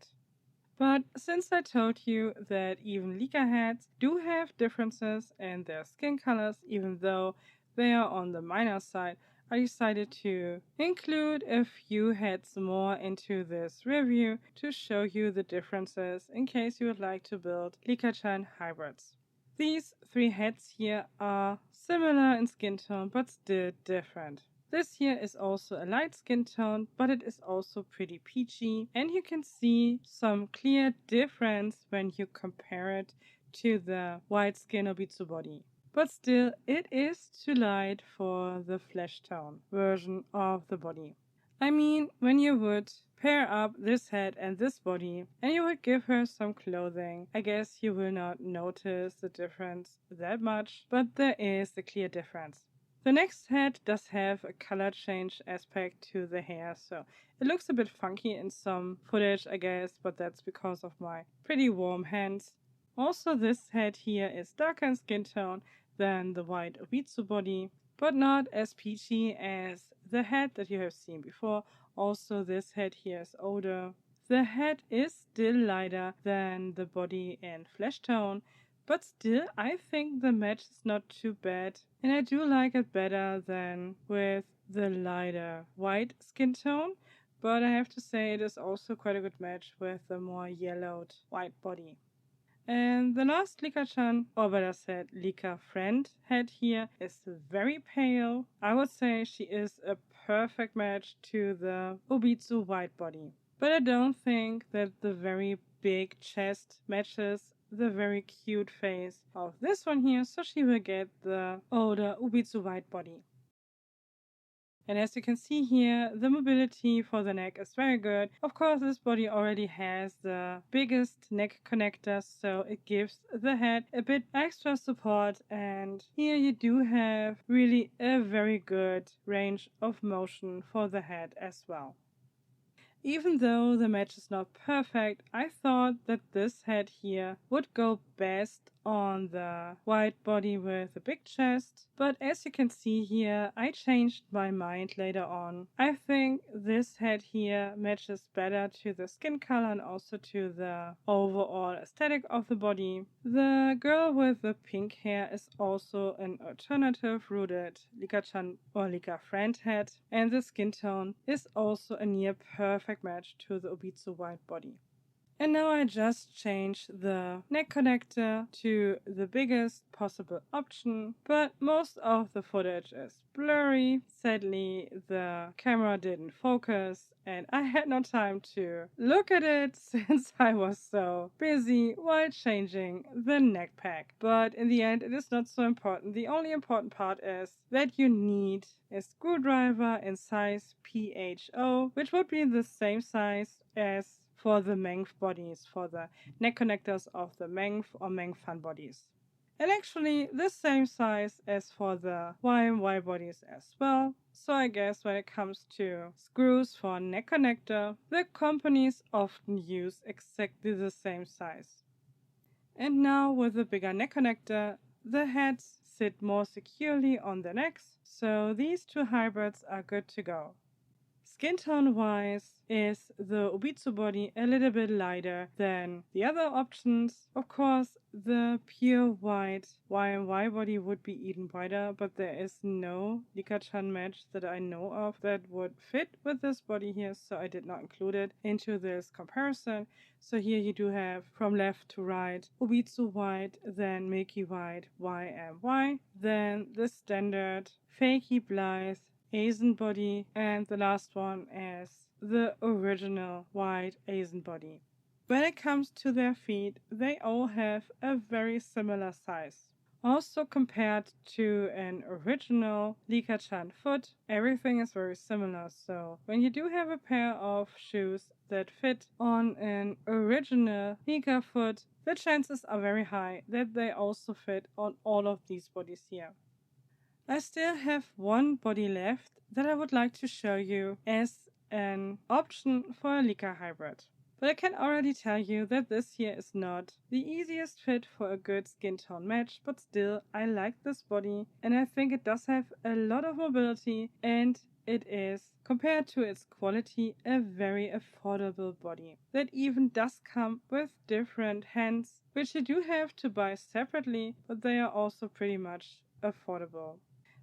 But since I told you that even Licca heads do have differences in their skin colors, even though they are on the minor side, I decided to include a few heads more into this review to show you the differences in case you would like to build Licca-chan hybrids. These three heads here are similar in skin tone but still different. This here is also a light skin tone, but it is also pretty peachy, and you can see some clear difference when you compare it to the white skin Obitsu body. But still, it is too light for the flesh tone version of the body. I mean, when you would pair up this head and this body, and you would give her some clothing, I guess you will not notice the difference that much, but there is a clear difference. The next head does have a color change aspect to the hair, so it looks a bit funky in some footage, I guess, but that's because of my pretty warm hands. Also, this head here is darker in skin tone than the white Obitsu body, but not as peachy as the head that you have seen before. Also, this head here is older. The head is still lighter than the body in flesh tone, but still, I think the match is not too bad, and I do like it better than with the lighter white skin tone, but I have to say it is also quite a good match with the more yellowed white body. And the last Licca-chan, or better said, Licca friend head here is very pale. I would say she is a perfect match to the Obitsu white body. But I don't think that the very big chest matches the very cute face of this one here, so she will get the older Obitsu white body. And as you can see here, the mobility for the neck is very good. Of course, this body already has the biggest neck connector, so it gives the head a bit extra support. And here you do have really a very good range of motion for the head as well. Even though the match is not perfect, I thought that this head here would go best on the white body with a big chest, but as you can see here, I changed my mind later on. I think this head here matches better to the skin color and also to the overall aesthetic of the body. The girl with the pink hair is also an alternative rooted Licca-chan or Licca friend head, and the skin tone is also a near perfect match to the Obitsu white body. And now I just changed the neck connector to the biggest possible option, but most of the footage is blurry. Sadly, the camera didn't focus and I had no time to look at it since I was so busy while changing the neck pack. But in the end, it is not so important. The only important part is that you need a screwdriver in size PHO, which would be the same size as for the Mengf bodies, for the neck connectors of the Mengf or Mengfan bodies. And actually the same size as for the YMY bodies as well. So I guess when it comes to screws for neck connector, the companies often use exactly the same size. And now with the bigger neck connector, the heads sit more securely on the necks, so these two hybrids are good to go. Skin tone wise is the Obitsu body a little bit lighter than the other options. Of course, the pure white YMY body would be even whiter, but there is no Licca-chan match that I know of that would fit with this body here, so I did not include it into this comparison. So here you do have from left to right Obitsu white, then milky white YMY, then the standard fakey Blythe Azone body, and the last one is the original white Azone body. When it comes to their feet, they all have a very similar size. Also, compared to an original Licca-chan foot, everything is very similar. So when you do have a pair of shoes that fit on an original Licca foot, the chances are very high that they also fit on all of these bodies here. I still have one body left that I would like to show you as an option for a Licca Hybrid. But I can already tell you that this here is not the easiest fit for a good skin tone match, but still I like this body and I think it does have a lot of mobility, and it is, compared to its quality, a very affordable body that even does come with different hands, which you do have to buy separately, but they are also pretty much affordable.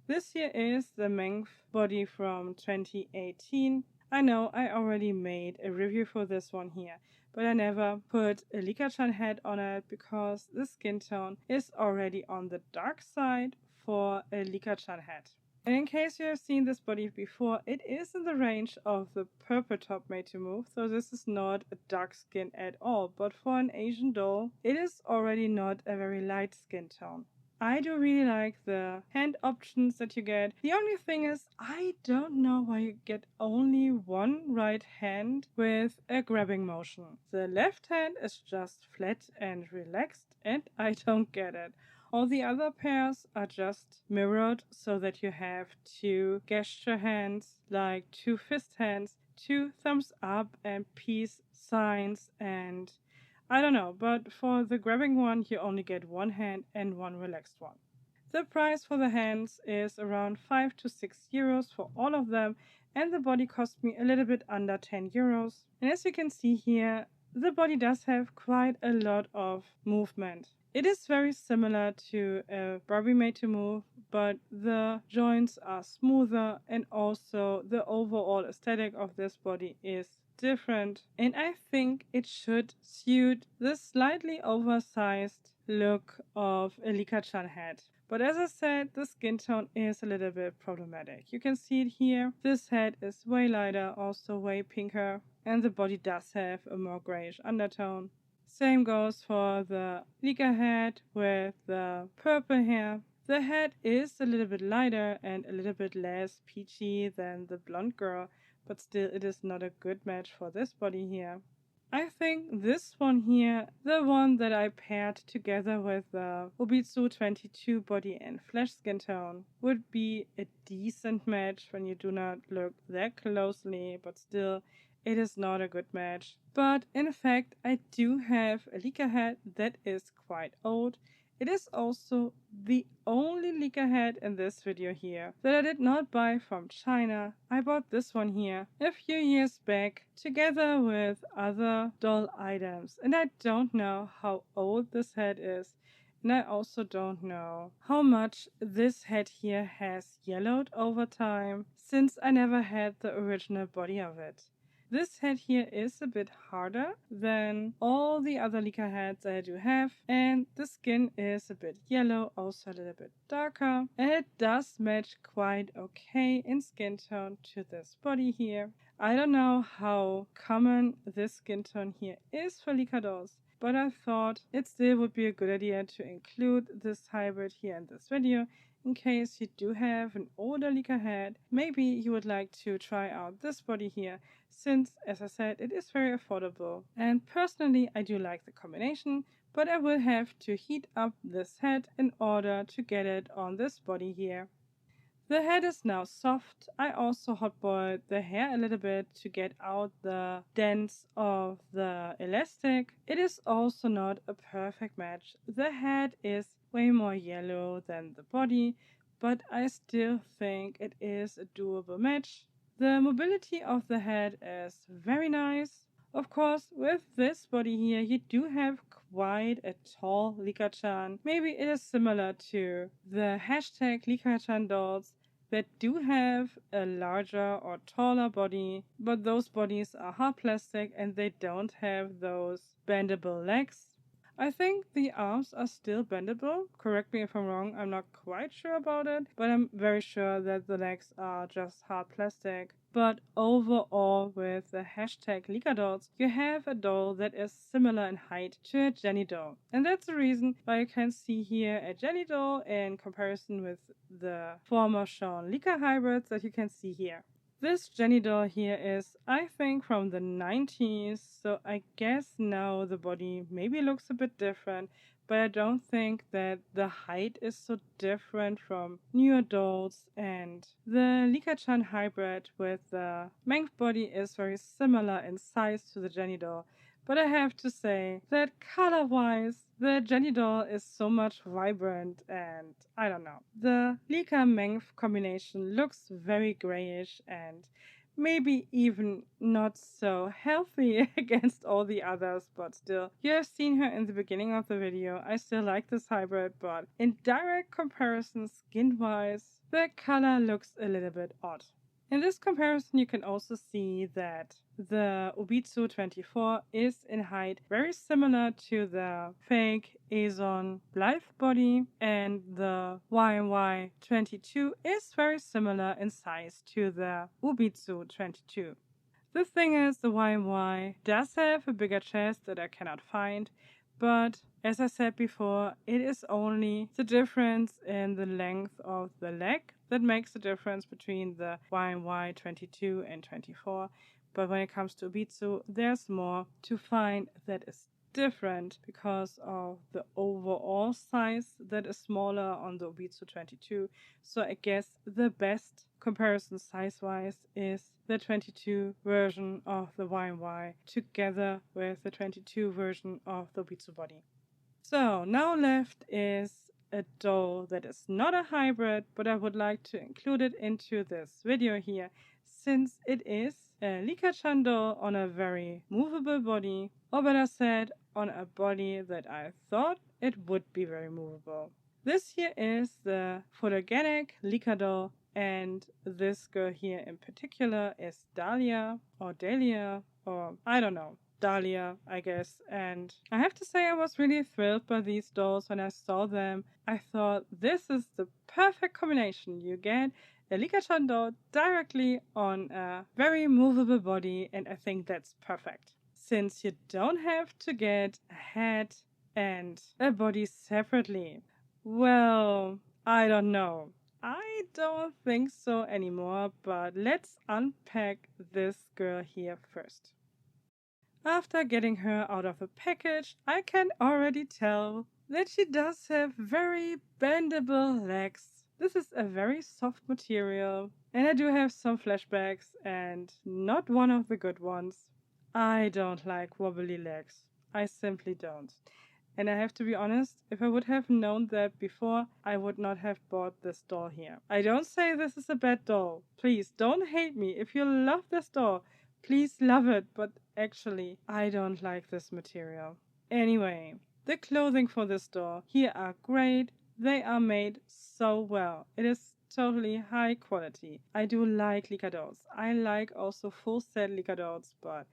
This here is the Mengf body from 2018. I know I already made a review for this one here, but I never put a Licca-chan head on it because the skin tone is already on the dark side for a Licca-chan head. And in case you have seen this body before, it is in the range of the purple top made to move, so this is not a dark skin at all, but for an Asian doll, it is already not a very light skin tone. I do really like the hand options that you get. The only thing is, I don't know why you get only one right hand with a grabbing motion. The left hand is just flat and relaxed, and I don't get it. All the other pairs are just mirrored so that you have two gesture hands, like two fist hands, two thumbs up and peace signs, and I don't know, but for the grabbing one, you only get one hand and one relaxed one. The price for the hands is around 5 to 6 euros for all of them, and the body cost me a little bit under 10 euros. And as you can see here, the body does have quite a lot of movement. It is very similar to a Barbie made to move, but the joints are smoother and also the overall aesthetic of this body is different, and I think it should suit the slightly oversized look of a Licca-chan head. But as I said, the skin tone is a little bit problematic. You can see it here. This head is way lighter, also way pinker, and the body does have a more grayish undertone. Same goes for the Licca head with the purple hair. The head is a little bit lighter and a little bit less peachy than the blonde girl, but still it is not a good match for this body here. I think this one here, the one that I paired together with the Obitsu 22 body and flesh skin tone, would be a decent match when you do not look that closely, but still it is not a good match. But in fact, I do have a Licca head that is quite old. It is also the only Licca head in this video here that I did not buy from China. I bought this one here a few years back together with other doll items, and I don't know how old this head is, and I also don't know how much this head here has yellowed over time, since I never had the original body of it. This head here is a bit harder than all the other Licca heads I do have, and the skin is a bit yellow, also a little bit darker, and it does match quite okay in skin tone to this body here. I don't know how common this skin tone here is for Licca dolls, but I thought it still would be a good idea to include this hybrid here in this video, in case you do have an older Licca head. Maybe you would like to try out this body here, since, as I said, it is very affordable. And personally, I do like the combination, but I will have to heat up this head in order to get it on this body here. The head is now soft. I also hot boiled the hair a little bit to get out the dents of the elastic. It is also not a perfect match. The head is way more yellow than the body, but I still think it is a doable match. The mobility of the head is very nice. Of course, with this body here, you do have quite a tall Licca-chan. Maybe it is similar to the hashtag Licca-chan dolls that do have a larger or taller body, but those bodies are hard plastic and they don't have those bendable legs. I think the arms are still bendable. Correct me if I'm wrong, I'm not quite sure about it, but I'm very sure that the legs are just hard plastic. But overall, with the hashtag Licca dolls, you have a doll that is similar in height to a Jenny doll. And that's the reason why you can see here a Jenny doll in comparison with the former shown Licca hybrids that you can see here. This Jenny doll here is, I think, from the 90s, so I guess now the body maybe looks a bit different, but I don't think that the height is so different from newer dolls, and the Licca-chan hybrid with the Mengf body is very similar in size to the Jenny doll. But I have to say that color-wise, the Jenny doll is so much vibrant, and I don't know. The Licca Mengf combination looks very grayish and maybe even not so healthy against all the others, but still. You have seen her in the beginning of the video. I still like this hybrid, but in direct comparison skin-wise, the color looks a little bit odd. In this comparison, you can also see that the Obitsu 24 is in height very similar to the fake Azone Life body, and the YMY 22 is very similar in size to the Obitsu 22. The thing is, the YMY does have a bigger chest that I cannot find, but as I said before, it is only the difference in the length of the leg that makes the difference between the YMY 22 and 24. But when it comes to Obitsu, there's more to find that is different because of the overall size that is smaller on the Obitsu 22. So I guess the best comparison size-wise is the 22 version of the YMY together with the 22 version of the Obitsu body. So now left is a doll that is not a hybrid, but I would like to include it into this video here since it is a Licca-chan doll on a very movable body, or better said, on a body that I thought it would be very movable. This here is the Photogenic Licca doll, and this girl here in particular is Dahlia, or Dahlia, or I don't know. Dahlia, I guess. And I have to say I was really thrilled by these dolls when I saw them. I thought this is the perfect combination. You get a Licca-chan doll directly on a very movable body, and I think that's perfect. Since you don't have to get a head and a body separately. Well, I don't know. I don't think so anymore, but let's unpack this girl here first. After getting her out of the package, I can already tell that she does have very bendable legs. This is a very soft material, and I do have some flashbacks, and not one of the good ones. I don't like wobbly legs. I simply don't. And I have to be honest, if I would have known that before, I would not have bought this doll here. I don't say this is a bad doll. Please, don't hate me. If you love this doll, please love it, but actually, I don't like this material. Anyway, the clothing for this doll here are great. They are made so well. It is totally high quality. I do like Licca dolls. I like also full set Licca dolls, but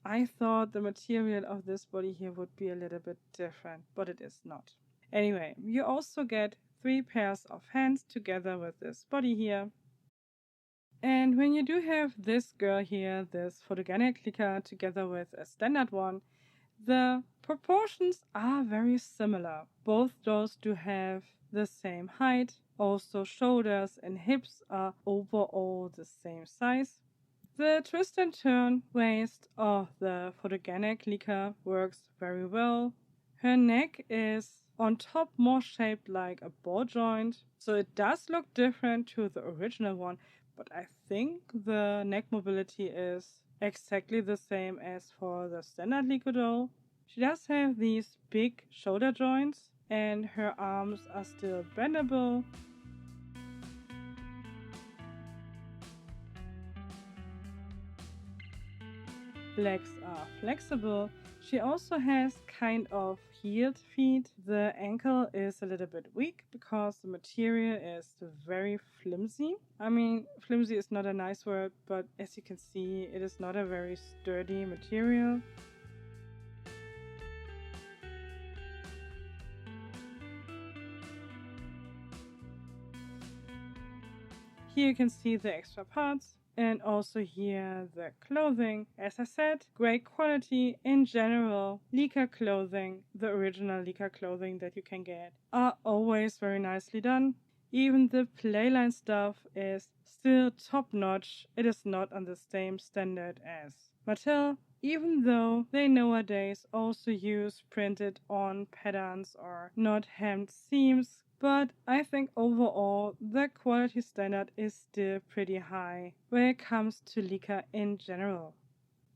I thought the material of this body here would be a little bit different, but it is not. Anyway, you also get 3 pairs of hands together with this body here. And when you do have this girl here, this Photogenic Licca together with a standard one, the proportions are very similar. Both dolls do have the same height, also shoulders and hips are overall the same size. The twist and turn waist of the Photogenic Licca works very well. Her neck is on top more shaped like a ball joint, so it does look different to the original one, but I think the neck mobility is exactly the same as for the standard Licca doll. She does have these big shoulder joints, and her arms are still bendable. Legs are flexible. She also has kind of heeled feet. The ankle is a little bit weak because the material is very flimsy. I mean, flimsy is not a nice word, but as you can see, it is not a very sturdy material. Here you can see the extra parts. And also here the clothing. As I said, great quality in general. Licca clothing, the original Licca clothing that you can get, are always very nicely done. Even the playline stuff is still top notch. It is not on the same standard as Mattel, even though they nowadays also use printed on patterns or not hemmed seams. But I think overall the quality standard is still pretty high when it comes to Licca in general.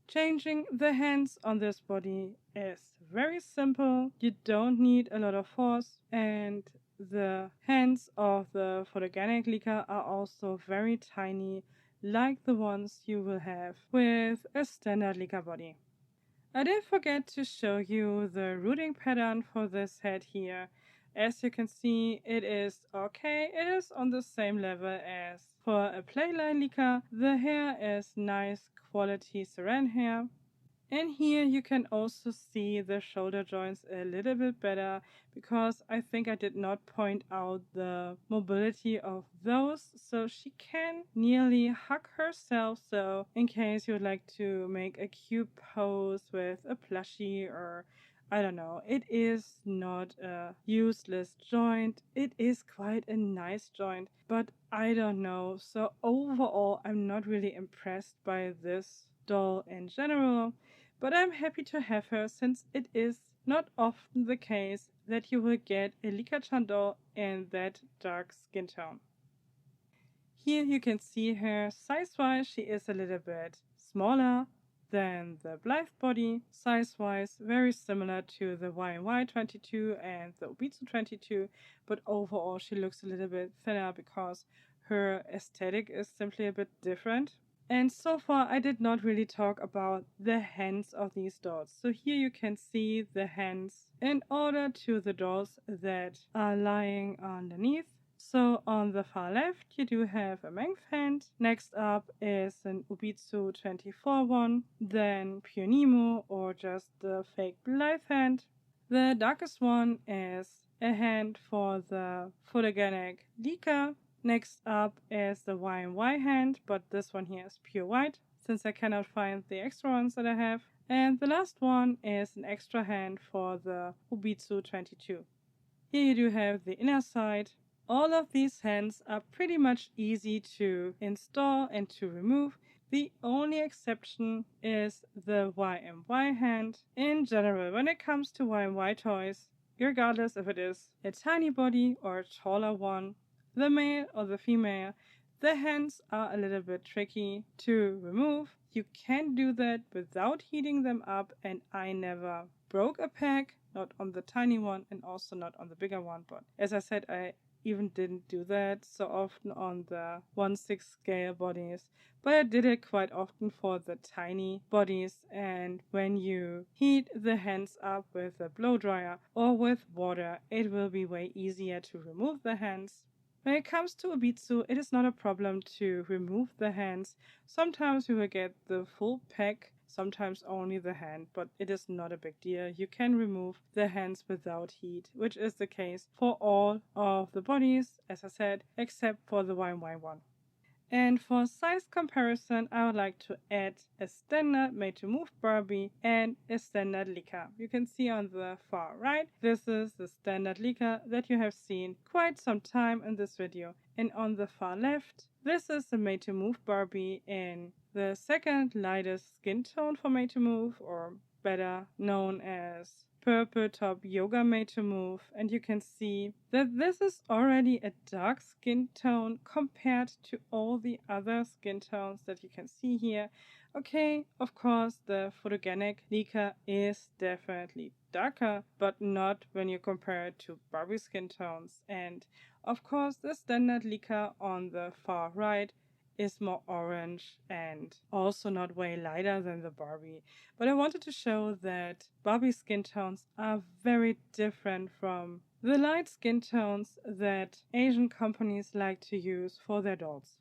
Changing the hands on this body is very simple. You don't need a lot of force, and the hands of the Photogenic Licca are also very tiny, like the ones you will have with a standard Licca body. I did forget to show you the rooting pattern for this head here. As you can see, it is okay. It is on the same level as for a playline Licca. The hair is nice quality saran hair. And here you can also see the shoulder joints a little bit better, because I think I did not point out the mobility of those. So she can nearly hug herself. So in case you would like to make a cute pose with a plushie, or I don't know, it is not a useless joint. It is quite a nice joint, but I don't know. So overall, I'm not really impressed by this doll in general. But I'm happy to have her, since it is not often the case that you will get a Licca-chan doll in that dark skin tone. Here you can see her size-wise. She is a little bit smaller than the Blythe body. Size-wise, very similar to the YMY 22 and the Obitsu 22, but overall she looks a little bit thinner because her aesthetic is simply a bit different. And so far I did not really talk about the hands of these dolls. So here you can see the hands in order to the dolls that are lying underneath. So on the far left you do have a Mengf hand. Next up is an Obitsu 24 one. Then Pure Nemo, or just the fake Blythe hand. The darkest one is a hand for the Photogenic Licca. Next up is the YMY hand, but this one here is pure white, since I cannot find the extra ones that I have. And the last one is an extra hand for the Obitsu 22. Here you do have the inner side. All of these hands are pretty much easy to install and to remove. The only exception is the YMY hand. In general, when it comes to YMY toys, regardless if it is a tiny body or a taller one, the male or the female, the hands are a little bit tricky to remove. You can do that without heating them up, and I never broke a pack, not on the tiny one and also not on the bigger one. But as I said, I even didn't do that so often on the 1/6 scale bodies, but I did it quite often for the tiny bodies. And when you heat the hands up with a blow dryer or with water, it will be way easier to remove the hands. When it comes to Obitsu, it is not a problem to remove the hands. Sometimes you will get the full pack, sometimes only the hand, but it is not a big deal. You can remove the hands without heat, which is the case for all of the bodies, as I said, except for the YMY one. And for size comparison, I would like to add a standard made-to-move Barbie and a standard Licca. You can see on the far right, this is the standard Licca that you have seen quite some time in this video. And on the far left, this is the made-to-move Barbie in the second lightest skin tone for made-to-move, or better known as purple top yoga made-to-move. And you can see that this is already a dark skin tone compared to all the other skin tones that you can see here. Okay, of course the Photogenic Licca is definitely darker, but not when you compare it to Barbie skin tones. And of course the standard Licca on the far right is more orange and also not way lighter than the Barbie. But I wanted to show that Barbie skin tones are very different from the light skin tones that Asian companies like to use for their dolls.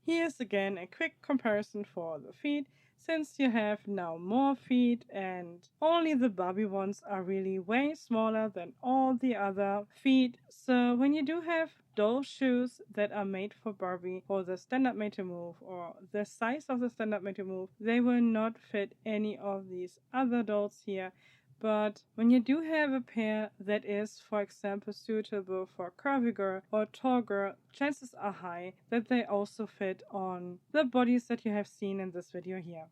Here's again a quick comparison for the feet. since you have now more feet and only the Barbie ones are really way smaller than all the other feet. So when you do have doll shoes that are made for Barbie or the standard made to move or the size of the standard made to move, they will not fit any of these other dolls here. But when you do have a pair that is, for example, suitable for curvy girl or tall girl, chances are high that they also fit on the bodies that you have seen in this video here.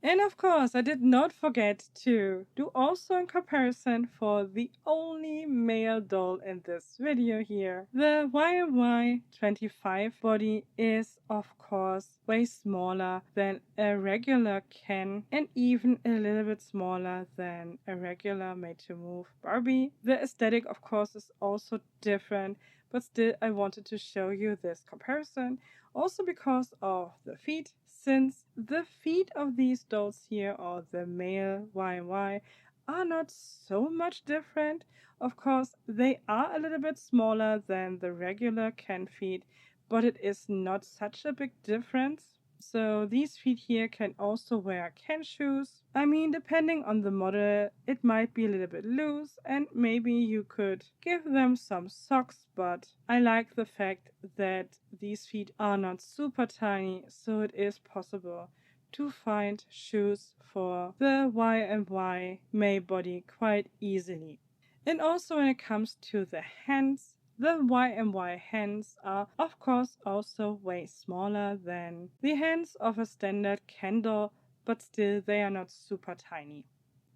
And of course, I did not forget to do also a comparison for the only male doll in this video here. The YMY 25 body is of course way smaller than a regular Ken and even a little bit smaller than a regular made to move Barbie. The aesthetic of course is also different, but still I wanted to show you this comparison. Also because of the feet, since the feet of these dolls here, or the male YMY, are not so much different. Of course, they are a little bit smaller than the regular Ken feet, but it is not such a big difference. So these feet here can also wear Ken shoes. I mean, depending on the model, it might be a little bit loose and maybe you could give them some socks, but I like the fact that these feet are not super tiny, so it is possible to find shoes for the YMY May body quite easily. And also when it comes to the hands, the YMY hands are of course also way smaller than the hands of a standard Ken doll, but still they are not super tiny.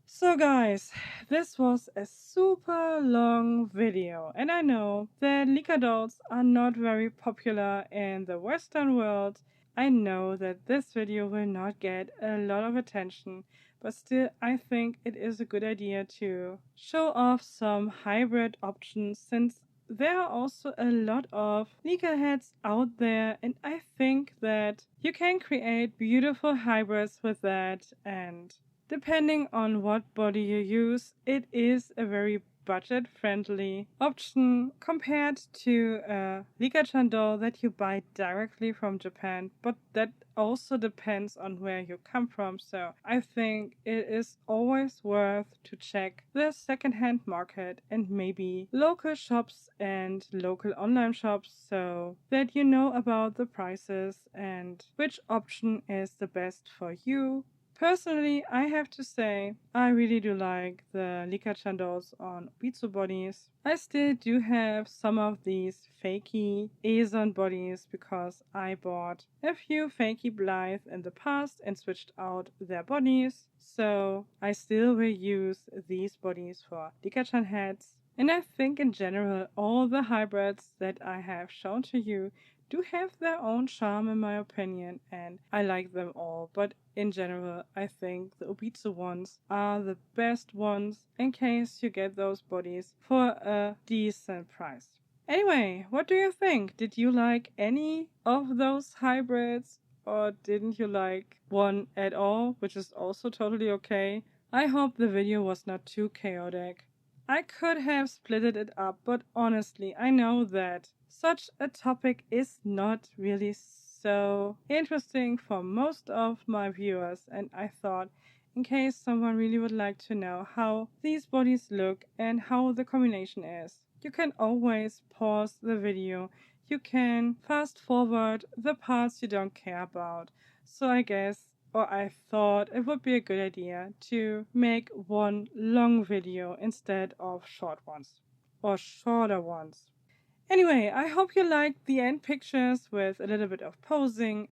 So guys, this was a super long video, and I know that Licca dolls are not very popular in the Western world. I know that this video will not get a lot of attention, but still I think it is a good idea to show off some hybrid options, since there are also a lot of Licca heads out there, and I think that you can create beautiful hybrids with that, and depending on what body you use, it is a very budget-friendly option compared to a Licca-chan doll that you buy directly from Japan, but that also depends on where you come from. So I think it is always worth to check the second-hand market and maybe local shops and local online shops, so that you know about the prices and which option is the best for you. Personally, I have to say, I really do like the Licca-chan dolls on Obitsu bodies. I still do have some of these fakey Azone bodies because I bought a few fakey Blythe in the past and switched out their bodies. So I still will use these bodies for Licca-chan heads. And I think in general, all the hybrids that I have shown to you do have their own charm in my opinion, and I like them all, but in general I think the Obitsu ones are the best ones in case you get those bodies for a decent price. Anyway, what do you think? Did you like any of those hybrids, or didn't you like one at all, which is also totally okay? I hope the video was not too chaotic. I could have split it up, but honestly, I know that such a topic is not really so interesting for most of my viewers, and I thought, in case someone really would like to know how these bodies look and how the combination is, you can always pause the video. You can fast forward the parts you don't care about. So I thought it would be a good idea to make one long video instead of short ones, or shorter ones. Anyway, I hope you liked the end pictures with a little bit of posing.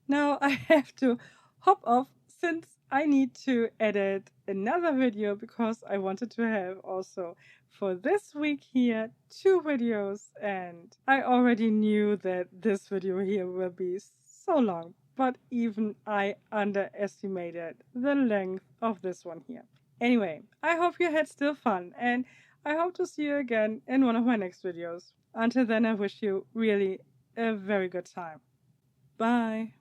Now I have to hop off since I need to edit another video because I wanted to have also for this week here 2 videos, and I already knew that this video here will be so long, but even I underestimated the length of this one here. Anyway, I hope you had still fun, and I hope to see you again in one of my next videos. Until then, I wish you really a very good time. Bye!